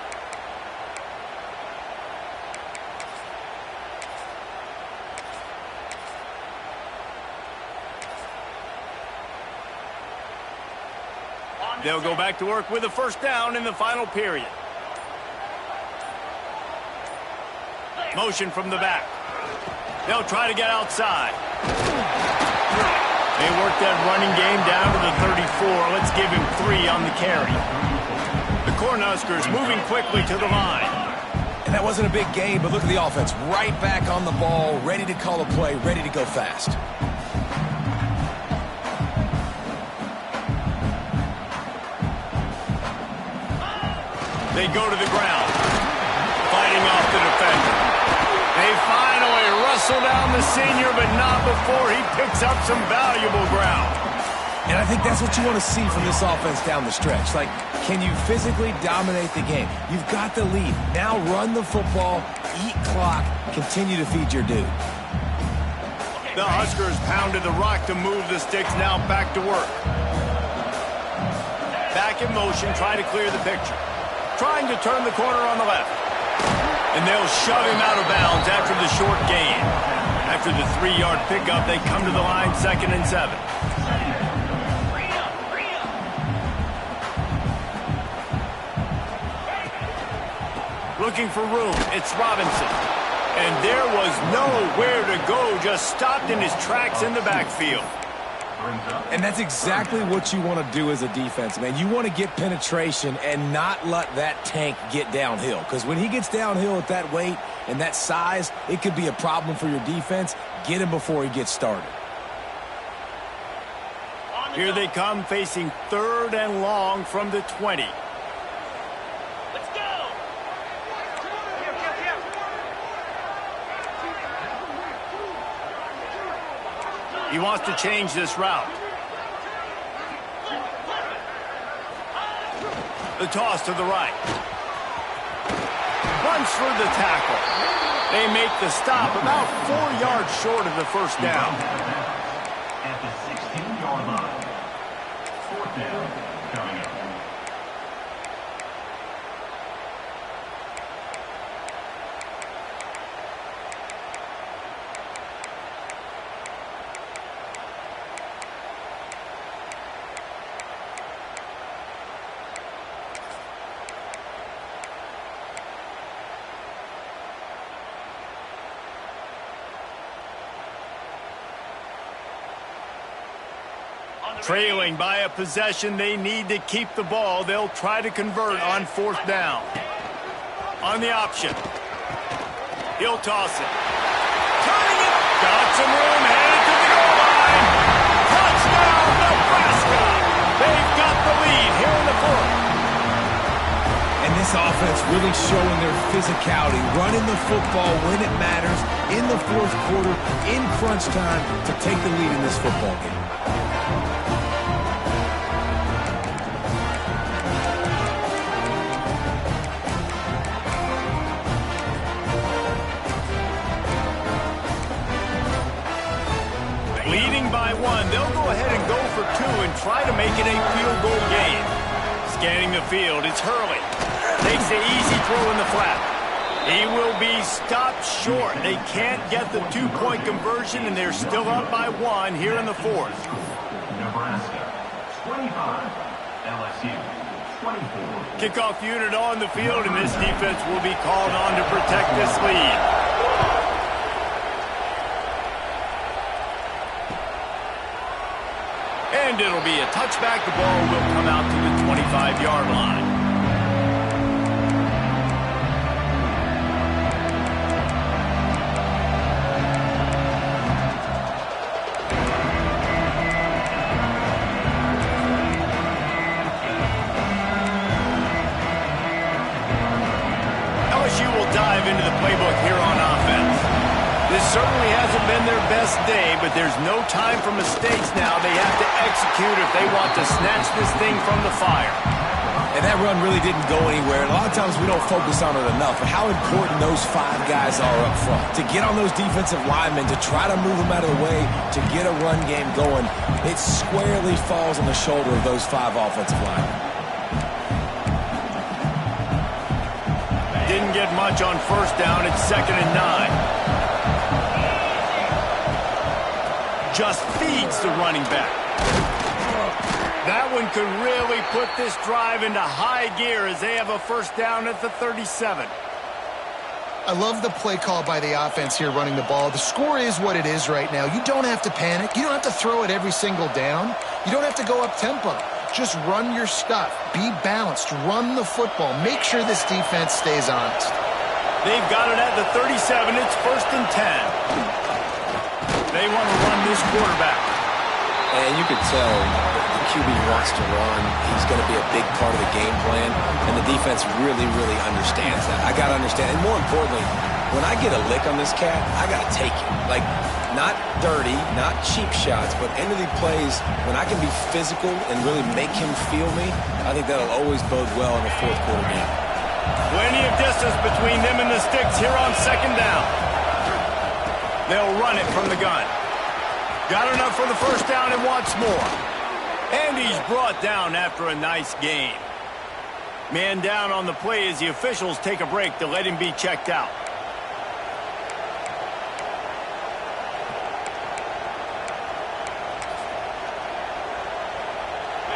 They'll go back to work with a first down in the final period. Motion from the back. They'll try to get outside. They work that running game down to the 34. Let's give him 3 on the carry. The Cornhuskers moving quickly to the line. And that wasn't a big gain, but look at the offense. Right back on the ball, ready to call a play, ready to go fast. They go to the ground, fighting off the defender. They finally wrestle down the senior, but not before he picks up some valuable ground. And I think that's what you want to see from this offense down the stretch. Like, can you physically dominate the game? You've got the lead. Now run the football, eat clock, continue to feed your dude. The Huskers pounded the rock to move the sticks, now back to work. Back in motion, trying to clear the picture. Trying to turn the corner on the left. And they'll shove him out of bounds after the short gain. After the 3-yard pickup, they come to the line 2nd and 7. Looking for room, it's Robinson. And there was nowhere to go, just stopped in his tracks in the backfield. And that's exactly what you want to do as a defense, man. You want to get penetration and not let that tank get downhill. Because when he gets downhill at that weight and that size, it could be a problem for your defense. Get him before he gets started. Here they come, facing 3rd and long from the 20. Let's go! He wants to change this route. The toss to the right. Runs for the tackle. They make the stop about 4 yards short of the first down. At the 16-yard line. 4th down coming up. Trailing by a possession, they need to keep the ball. They'll try to convert on 4th down. On the option. He'll toss it. Turning it. Got some room, headed to the goal line. Touchdown, Nebraska. They've got the lead here in the 4th. And this offense really showing their physicality, running the football when it matters, in the 4th quarter, in crunch time, to take the lead in this football game. Leading by 1, they'll go ahead and go for 2 and try to make it a field goal game. Scanning the field, it's Hurley. Takes the easy throw in the flat. He will be stopped short. They can't get the 2-point conversion, and they're still up by 1 here in the 4th. Nebraska, 25. LSU, 24. Kickoff unit on the field, and this defense will be called on to protect this lead. And it'll be a touchback. The ball will come out to the 25-yard line. dive into the playbook here on offense. This certainly hasn't been their best day, but there's no time for mistakes now. They have to execute if they want to snatch this thing from the fire. And that run really didn't go anywhere. A lot of times we don't focus on it enough, but how important those 5 guys are up front. To get on those defensive linemen, to try to move them out of the way, to get a run game going, it squarely falls on the shoulder of those 5 offensive linemen. Didn't get much on first down. It's 2nd and 9. Just feeds the running back. That one could really put this drive into high gear as they have a first down at the 37. I love the play call by the offense here running the ball. The score is what it is right now. You don't have to panic. You don't have to throw it every single down. You don't have to go up tempo. Just run your stuff. Be balanced. Run the football. Make sure this defense stays honest. They've got it at the 37. It's 1st and 10. They want to run this quarterback. And you could tell the QB wants to run. He's going to be a big part of the game plan, and the defense really, really understands that. I got to understand, and more importantly, when I get a lick on this cat, I got to take it. Like, not dirty, not cheap shots, but end of the plays, when I can be physical and really make him feel me, I think that'll always bode well in the 4th quarter game. Plenty of distance between them and the sticks here on 2nd down. They'll run it from the gun. Got enough for the first down and wants more. And he's brought down after a nice gain. Man down on the play as the officials take a break to let him be checked out.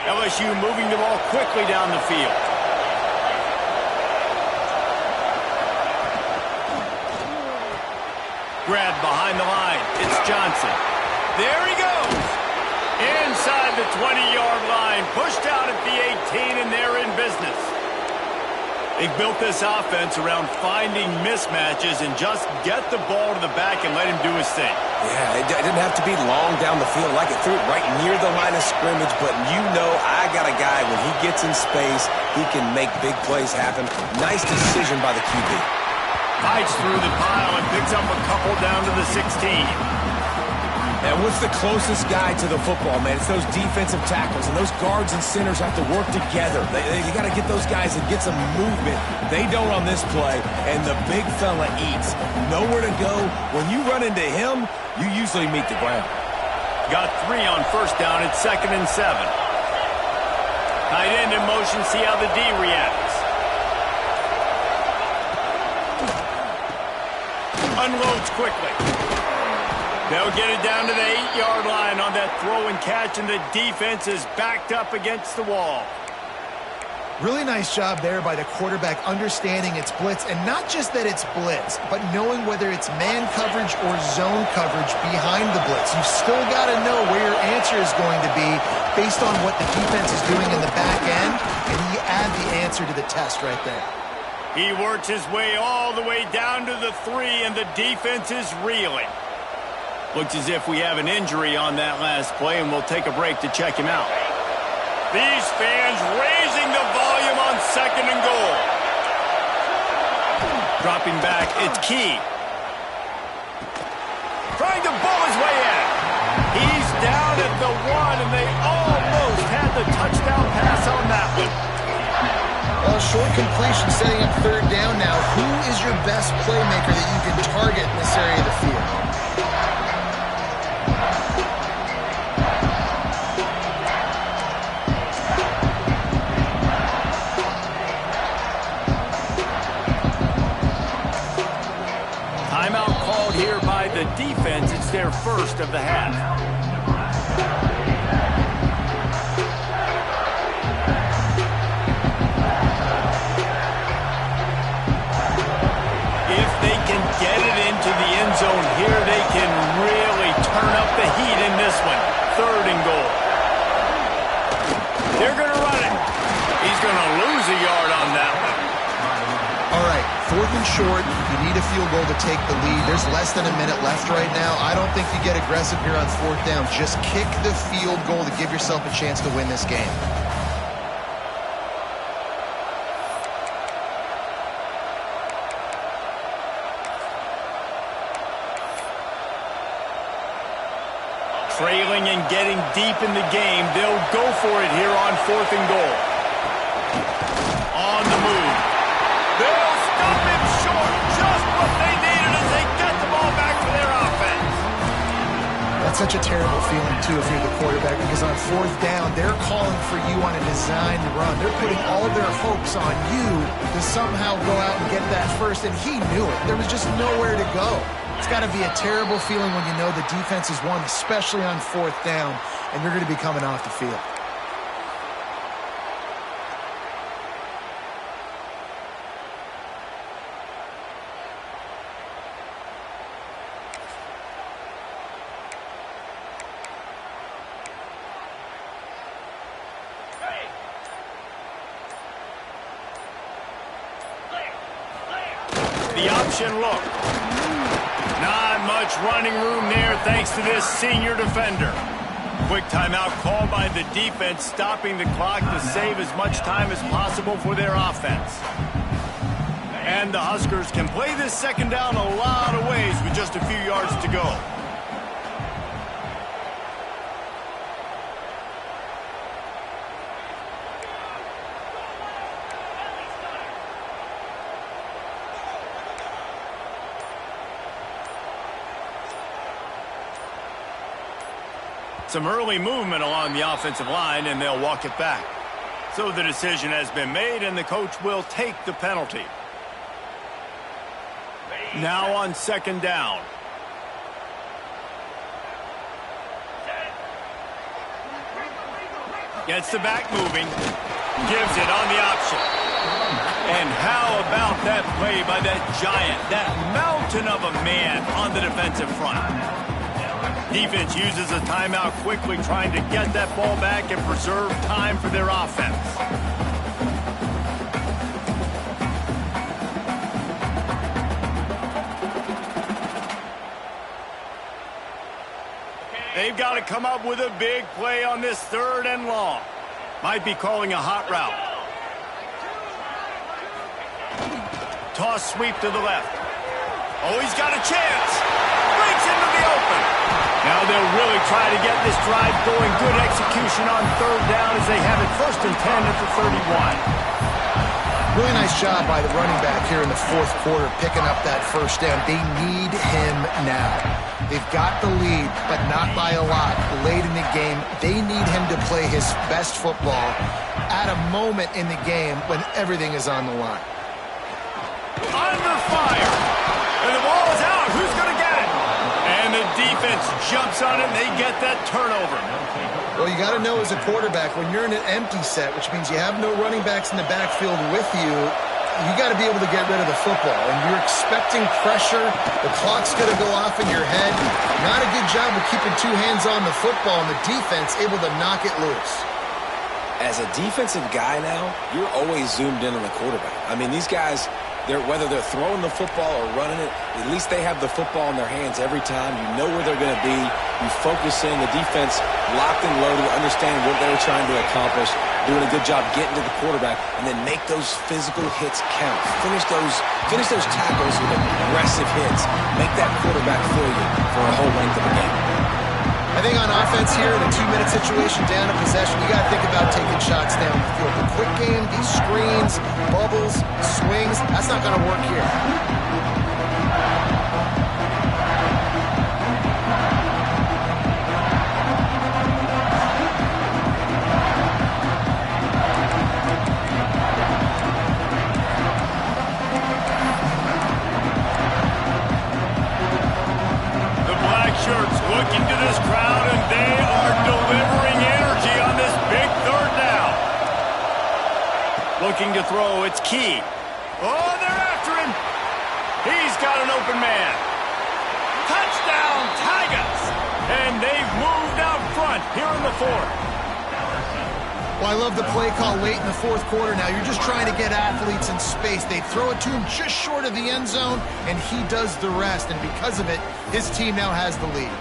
LSU moving the ball quickly down the field. Grabbed behind the line. It's Johnson. There he goes. Inside the 20-yard line. Pushed out at the 18, and they're in business. They've built this offense around finding mismatches and just get the ball to the back and let him do his thing. Yeah, it didn't have to be long down the field. Like it threw it right near the line of scrimmage, but you know I got a guy, when he gets in space, he can make big plays happen. Nice decision by the QB. Fights through the pile and picks up a couple down to the 16. And what's the closest guy to the football, man? It's those defensive tackles, and those guards and centers have to work together. They got to get those guys and get some movement. They don't on this play, and the big fella eats. Nowhere to go. When you run into him, you usually meet the ground. Got 3 on first down. It's 2nd and 7. Tight end in motion. See how the D reacts. Unloads quickly. They'll get it down to the 8-yard line on that throw and catch, and the defense is backed up against the wall. Really nice job there by the quarterback understanding it's blitz, and not just that it's blitz, but knowing whether it's man coverage or zone coverage behind the blitz. You've still got to know where your answer is going to be based on what the defense is doing in the back end, and you add the answer to the test right there. He works his way all the way down to the 3, and the defense is reeling. Looks as if we have an injury on that last play, and we'll take a break to check him out. These fans raising the volume on 2nd and goal. Dropping back, it's Key. Trying to bowl his way in. He's down at the 1, and they almost had the touchdown pass on that one. Well, short completion setting up 3rd down now. Who is your best playmaker that you can target in this area of the field? Timeout called here by the defense. It's their first of the half. If they can get it into the end zone here, they can really turn up the heat in this one. 3rd and goal. They're going to run it. He's going to lose a yard on that one. All right, 4th and short. You need a field goal to take the lead. There's less than a minute left right now. I don't think you get aggressive here on 4th down. Just kick the field goal to give yourself a chance to win this game. Trailing and getting deep in the game, they'll go for it here on 4th and goal. On the move. They'll stop him short. Just what they needed as they get the ball back for their offense. That's such a terrible feeling, too, if you're the quarterback, because on 4th down, they're calling for you on a designed run. They're putting all their hopes on you to somehow go out and get that first, and he knew it. There was just nowhere to go. It's got to be a terrible feeling when you know the defense has won, especially on 4th down, and you're going to be coming off the field. The option look. Not much running room there thanks to this senior defender. Quick timeout called by the defense, stopping the clock to save as much time as possible for their offense. And the Huskers can play this second down a lot of ways with just a few yards to go. Some early movement along the offensive line, and they'll walk it back. So the decision has been made, and the coach will take the penalty. Now on 2nd down. Gets the back moving. Gives it on the option. And how about that play by that giant, that mountain of a man on the defensive front? Defense uses a timeout quickly, trying to get that ball back and preserve time for their offense. They've got to come up with a big play on this 3rd and long. Might be calling a hot route. Toss sweep to the left. Oh, he's got a chance. Breaks into the open. Now they'll really try to get this drive going. Good execution on 3rd down as they have it 1st and 10 at the 31. Really nice job by the running back here in the 4th quarter, picking up that 1st down. They need him now. They've got the lead, but not by a lot. Late in the game, they need him to play his best football at a moment in the game when everything is on the line. Under fire. And the ball is out. Who's going to get it? And the defense jumps on it, and they get that turnover. Well, you got to know as a quarterback, when you're in an empty set, which means you have no running backs in the backfield with you, you got to be able to get rid of the football. And you're expecting pressure. The clock's going to go off in your head. Not a good job of keeping 2 hands on the football, and the defense able to knock it loose. As a defensive guy now, you're always zoomed in on the quarterback. I mean, these guys, whether they're throwing the football or running it, at least they have the football in their hands every time. You know where they're going to be. You focus in. The defense locked and loaded, understanding what they were trying to accomplish, doing a good job getting to the quarterback, and then make those physical hits count. Finish those tackles with aggressive hits. Make that quarterback feel you for a whole length of the game. I think on offense here, in a 2-minute situation, down a possession, you got to think about taking shots down the field. The quick game, these screens, bubbles, swings, that's not going to work here. Looking to this crowd, and they are delivering energy on this big 3rd down. Looking to throw, it's Key. Oh, they're after him. He's got an open man. Touchdown, Tigers! And they've moved out front here in the 4th. Well, I love the play call late in the 4th quarter now. You're just trying to get athletes in space. They throw it to him just short of the end zone, and he does the rest. And because of it, his team now has the lead.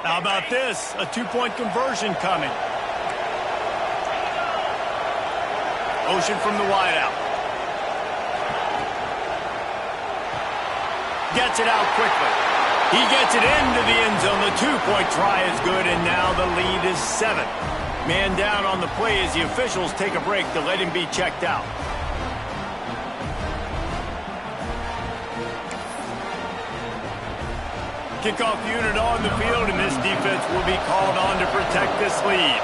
How about this? A two-point conversion coming. Motion from the wideout. Gets it out quickly. He gets it into the end zone. The two-point try is good, and now the lead is 7. Man down on the play as the officials take a break to let him be checked out. Kickoff unit on the field, and this defense will be called on to protect this lead.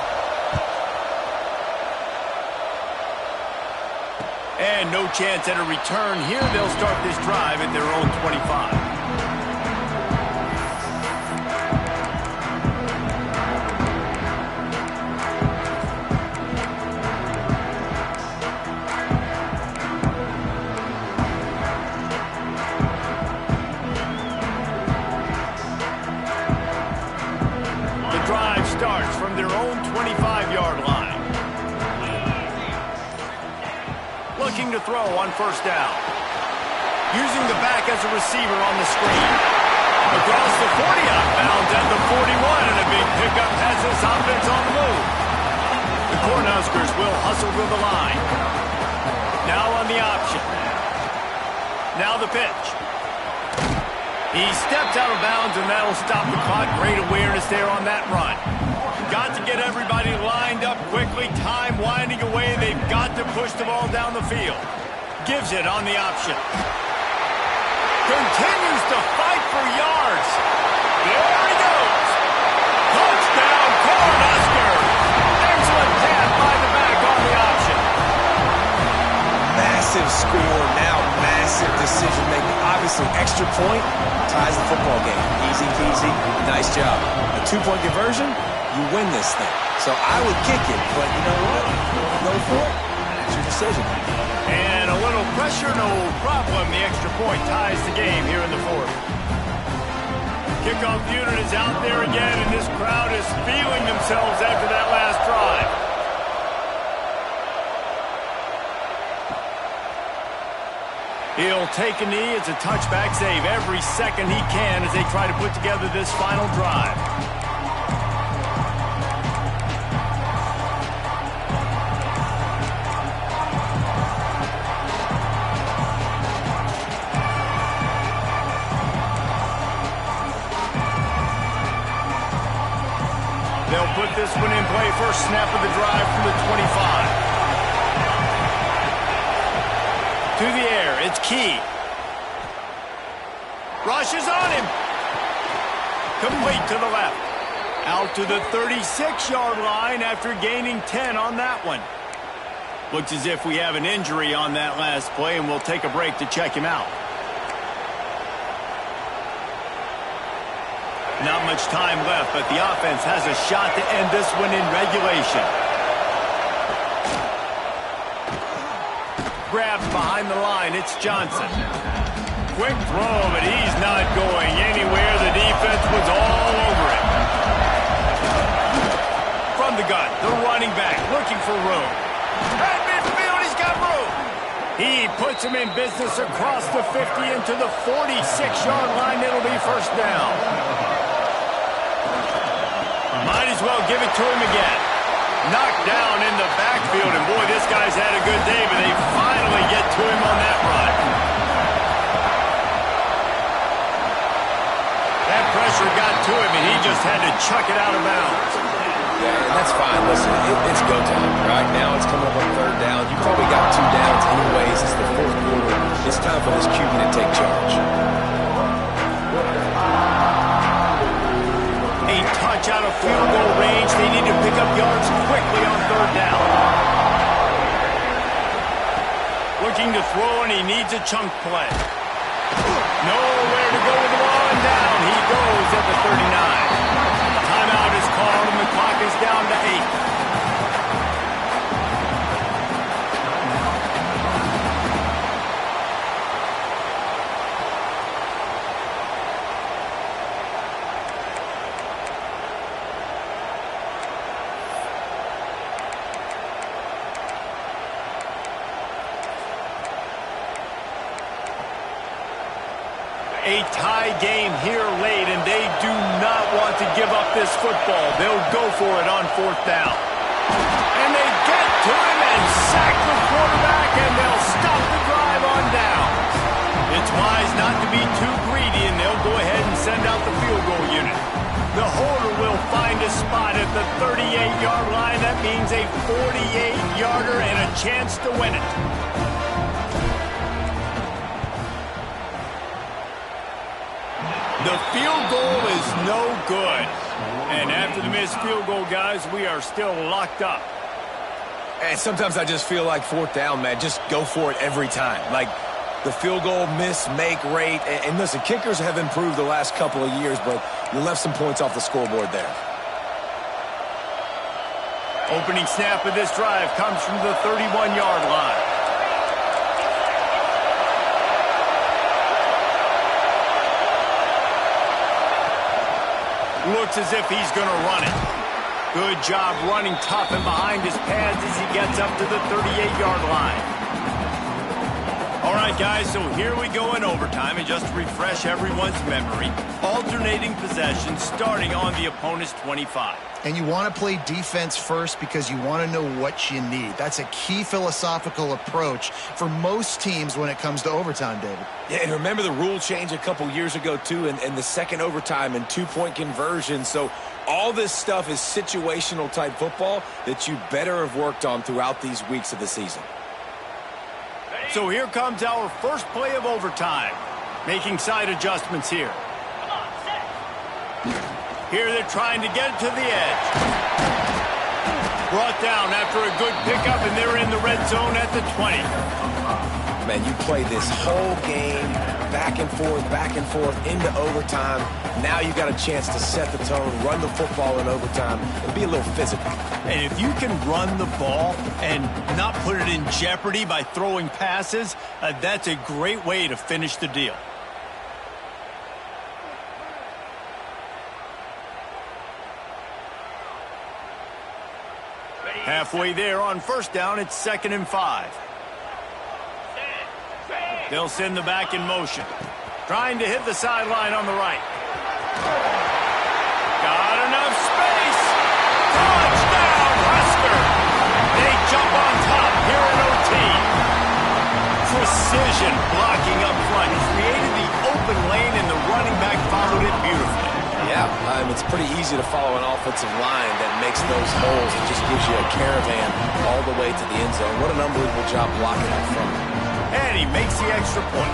And no chance at a return here. They'll start this drive at their own 25. Starts from their own 25-yard line. Looking to throw on first down. Using the back as a receiver on the screen. Across the 40 out bounds at the 41, and a big pickup has this offense on the move. The Cornhuskers will hustle to the line. Now on the option. Now the pitch. He steps out of bounds, and that'll stop the clock. Great awareness there on that run. Got to get everybody lined up quickly. Time winding away. They've got to push the ball down the field. Gives it on the option. Continues to fight for yards. There he goes. Touchdown, Cornhuskers. Excellent tap by the back on the option. Massive score, now massive decision-making. Obviously, extra point ties the football game. Easy peasy, nice job. A two-point conversion, you win this thing. So I would kick it, but you know what? Go for it. That's your decision. And a little pressure, no problem. The extra point ties the game here in the fourth. Kickoff unit is out there again, and this crowd is feeling themselves after that last drive. He'll take a knee. It's a touchback save every second he can as they try to put together this final drive. They'll put this one in play. First snap of the drive from the 25. To the air, it's Key. Rushes on him. Complete to the left. Out to the 36-yard line after gaining 10 on that one. Looks as if we have an injury on that last play, and we'll take a break to check him out. Not much time left, but the offense has a shot to end this one in regulation. Grabs behind the line. It's Johnson. Quick throw, but he's not going anywhere. The defense was all over it. From the gun, the running back looking for room. At midfield, he's got room. He puts him in business across the 50 into the 46-yard line. It'll be first down. Might as well give it to him again. Knocked down in the backfield, and boy, this guy's had a good day, but they finally get to him on that run. That pressure got to him, and he just had to chuck it out of bounds. Yeah, and that's fine. Listen, it's go time. Right now, it's coming up on third down. You probably got 2 downs anyways. It's the fourth quarter. It's time for this QB to take charge. A touch out of field goal range. They need to pick up yards quickly on third down. Looking to throw, and he needs a chunk play. Nowhere to go with the ball, and down he goes at the 39. Timeout is called, and the clock is down to 8. A tie game here late, and they do not want to give up this football. They'll go for it on 4th down. And they get to him and sack the quarterback, and they'll stop the drive on down. It's wise not to be too greedy, and they'll go ahead and send out the field goal unit. The holder will find a spot at the 38-yard line. That means a 48-yarder and a chance to win it. The field goal is no good. And after the missed field goal, guys, we are still locked up. And sometimes I just feel like 4th down, man. Just go for it every time. Like the field goal miss, make rate. And listen, kickers have improved the last couple of years, but you left some points off the scoreboard there. Opening snap of this drive comes from the 31-yard line. Looks as if he's going to run it. Good job running tough and behind his pads as he gets up to the 38-yard line. All right, guys, so here we go in overtime, and just to refresh everyone's memory, alternating possession starting on the opponent's 25. And you want to play defense first because you want to know what you need. That's a key philosophical approach for most teams when it comes to overtime, David. Yeah, and remember the rule change a couple years ago, too, and the second overtime and two-point conversion. So all this stuff is situational type football that you better have worked on throughout these weeks of the season. So here comes our first play of overtime. Making side adjustments here. Come on, set. Here they're trying to get it to the edge. Brought down after a good pickup, and they're in the red zone at the 20. Man, you play this whole game back and forth into overtime. Now you got a chance to set the tone, run the football in overtime, and be a little physical. And if you can run the ball and not put it in jeopardy by throwing passes, that's a great way to finish the deal. Halfway there on 1st down, it's 2nd and 5. They'll send the back in motion. Trying to hit the sideline on the right. Got enough space. Touchdown, Husker. They jump on top here in OT. Precision blocking up front. He's created the open lane, and the running back followed it beautifully. Yeah, it's pretty easy to follow an offensive line that makes those holes and just gives you a caravan all the way to the end zone. What an unbelievable job blocking up front. And he makes the extra point.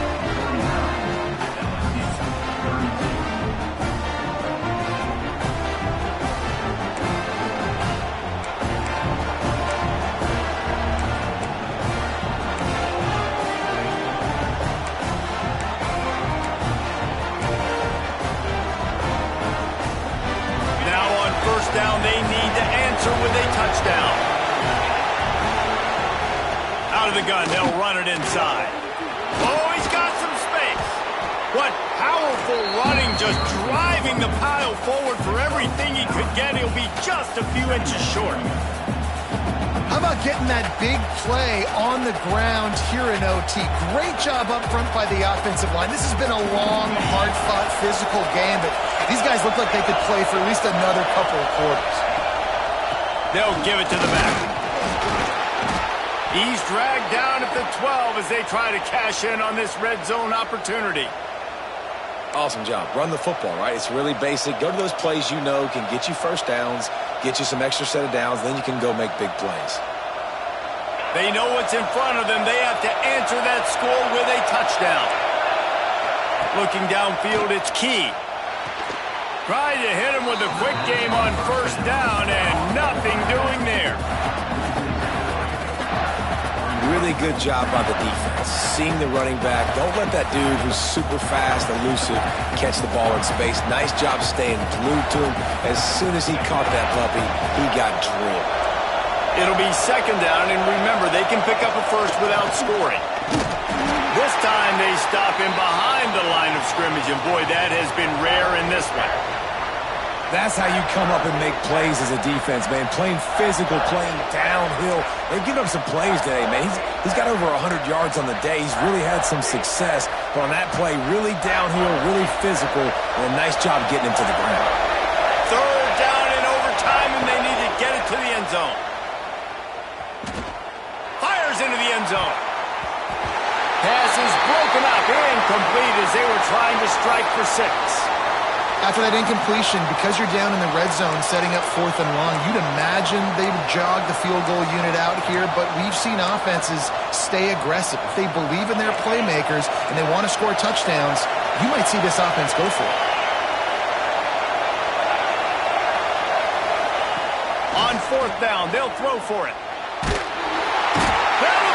Now on 1st down, they need to answer with a touchdown. Out of the gun, they'll run it inside. Oh, he's got some space. What powerful running, just driving the pile forward for everything he could get. He'll be just a few inches short. How about getting that big play on the ground here in OT? Great job up front by the offensive line. This has been a long, hard-fought, physical game, but these guys look like they could play for at least another couple of quarters. They'll give it to the back. He's dragged down at the 12 as they try to cash in on this red zone opportunity. Awesome job. Run the football, right? It's really basic. Go to those plays you know can get you 1st downs, get you some extra set of downs, then you can go make big plays. They know what's in front of them. They have to answer that score with a touchdown. Looking downfield, it's Key. Tried to hit him with a quick game on 1st down, and nothing doing there. Really good job by the defense. Seeing the running back. Don't let that dude who's super fast, elusive, catch the ball in space. Nice job staying glued to him. As soon as he caught that puppy, he got drilled. It'll be 2nd down, and remember, they can pick up a first without scoring. This time they stop him behind the line of scrimmage, and boy, that has been rare in this one. That's how you come up and make plays as a defense, man. Playing physical, playing downhill. They've given up some plays today, man. He's got over 100 yards on the day. He's really had some success. But on that play, really downhill, really physical, and a nice job getting him to the ground. Third down in overtime, and they need to get it to the end zone. Fires into the end zone. Pass is broken up, incomplete as they were trying to strike for 6. After that incompletion, because you're down in the red zone setting up 4th and long, you'd imagine they would jog the field goal unit out here, but we've seen offenses stay aggressive. If they believe in their playmakers and they want to score touchdowns, you might see this offense go for it. On 4th down, they'll throw for it. That'll